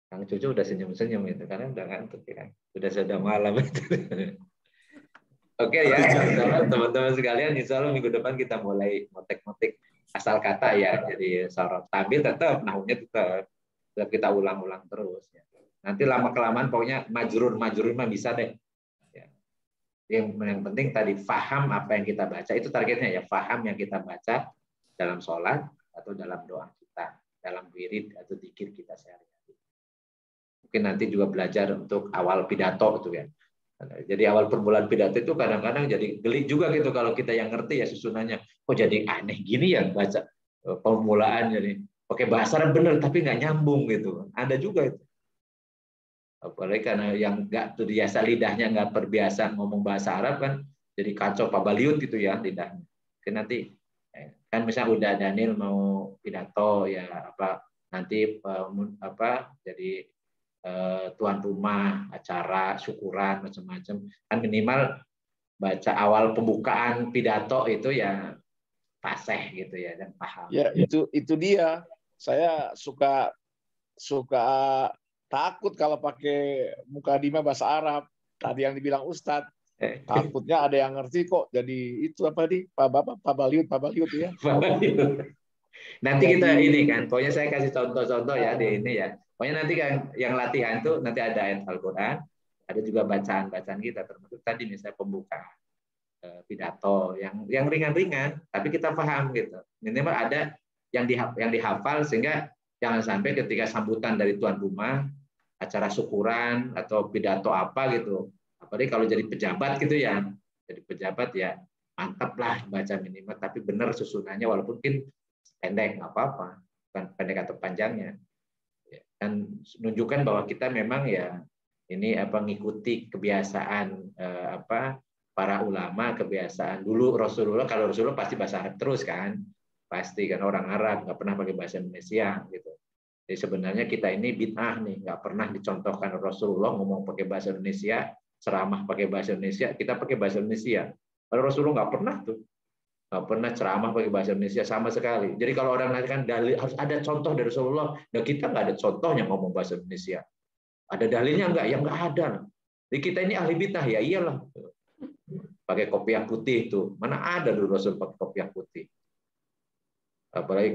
Kang Cucu udah senyum-senyum itu karena udah ngantuk ya. Sudah malam itu. Oke ya, teman-teman sekalian, insya Allah minggu depan kita mulai motek-motek asal kata ya, jadi sorof. Tapi tetap nahunya tetap kita ulang-ulang terus. Ya. Nanti lama-kelamaan pokoknya majrur mah bisa deh. Ya. Yang penting tadi faham apa yang kita baca, itu targetnya ya, faham yang kita baca dalam sholat atau dalam doa kita, dalam wirid atau dzikir kita sehari-hari. Mungkin nanti juga belajar untuk awal pidato itu ya. Jadi awal permulaan pidato itu kadang-kadang jadi geli juga gitu kalau kita yang ngerti ya susunannya. Kok jadi aneh gini ya baca permulaan, jadi pakai bahasa Arab bener tapi nggak nyambung gitu. Ada juga itu. Apalagi karena yang nggak terbiasa lidahnya, nggak terbiasa ngomong bahasa Arab kan jadi kacau pabaliut gitu ya lidahnya. Oke, nanti kan misalnya udah Daniel mau pidato ya nanti jadi tuan rumah acara syukuran macam-macam kan minimal baca awal pembukaan pidato itu ya fasih gitu ya dan paham. Ya itu dia. Saya suka takut kalau pakai mukadimah bahasa Arab. Tadi yang dibilang Ustadz, takutnya ada yang ngerti kok jadi itu pabaliut ya. Nanti kita ini kan, pokoknya saya kasih contoh-contoh ya di ini ya. Pokoknya nanti kan yang latihan tuh nanti ada ayat Al-Quran, ada juga bacaan-bacaan kita, termasuk tadi misalnya pembuka pidato yang ringan-ringan, tapi kita paham gitu. Minimal ada yang dihafal sehingga jangan sampai ketika sambutan dari tuan rumah, acara syukuran atau pidato apa gitu, apalagi kalau jadi pejabat gitu ya, jadi pejabat ya mantap lah baca minimal, tapi benar susunannya walaupun mungkin pendek nggak apa-apa, bukan pendek atau panjangnya. Dan menunjukkan bahwa kita memang ya ini mengikuti kebiasaan para ulama, kebiasaan dulu Rasulullah. Kalau Rasulullah pasti bahasa Arab terus kan, pasti kan orang Arab, nggak pernah pakai bahasa Indonesia gitu. Jadi sebenarnya kita ini bid'ah nih, nggak pernah dicontohkan Rasulullah ngomong pakai bahasa Indonesia, ceramah pakai bahasa Indonesia, kita pakai bahasa Indonesia. Kalau Rasulullah nggak pernah tuh, nggak pernah ceramah pakai bahasa Indonesia sama sekali. Jadi kalau orang nantikan dalil harus ada contoh dari Rasulullah, nah kita nggak ada contohnya ngomong bahasa Indonesia. Ada dalilnya nggak? Ya nggak ada. Jadi kita ini ahli bid'ah, ya iyalah. Pakai kopiah putih tuh, mana ada dulu Rasul pakai kopiah putih. Apalagi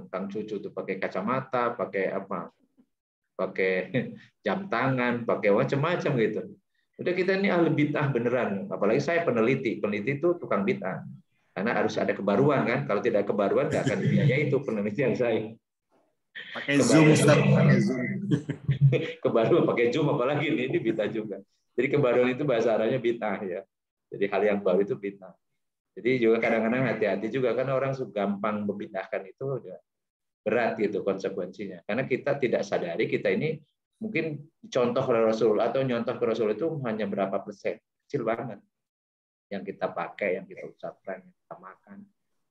Kang Cucu tuh pakai kacamata, pakai apa? Pakai jam tangan, pakai macam-macam gitu. Udah kita ini ahli bid'ah beneran. Apalagi saya peneliti itu tukang bid'ah. Karena harus ada kebaruan kan. Kalau tidak ada kebaruan nggak akan dibiayai itu penelitian saya. Pakai Zoom, Ustaz. Pakai Zoom. Kebaruan pakai Zoom apalagi ini bid'ah juga. Jadi kebaruan itu bahasa Arabnya bid'ah ya. Jadi hal yang baru itu bid'ah. Jadi juga kadang-kadang hati-hati juga karena orang gampang membid'ahkan itu udah berat gitu konsekuensinya. Karena kita tidak sadari kita ini mungkin contoh Rasul atau nyontoh ke Rasul itu hanya berapa persen, kecil banget. Yang kita pakai, yang kita ucapkan, yang kita makan,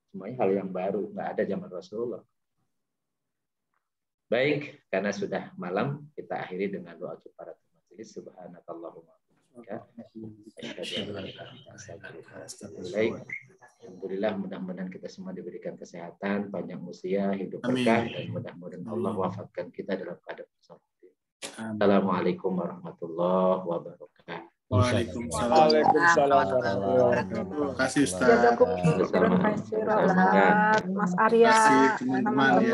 semuanya hal yang baru, nggak ada zaman Rasulullah. Baik, karena sudah malam, kita akhiri dengan doa kifaratul majelis. Subhanakallahumma. Alhamdulillah, mudah-mudahan kita semua diberikan kesehatan, panjang usia, hidup berkah, dan mudah-mudahan Allah wafatkan kita dalam keadaan bersama. Assalamualaikum warahmatullahi wabarakatuh. Waalaikumsalam. Terima kasih Ustaz. Mas Arya, teman-teman.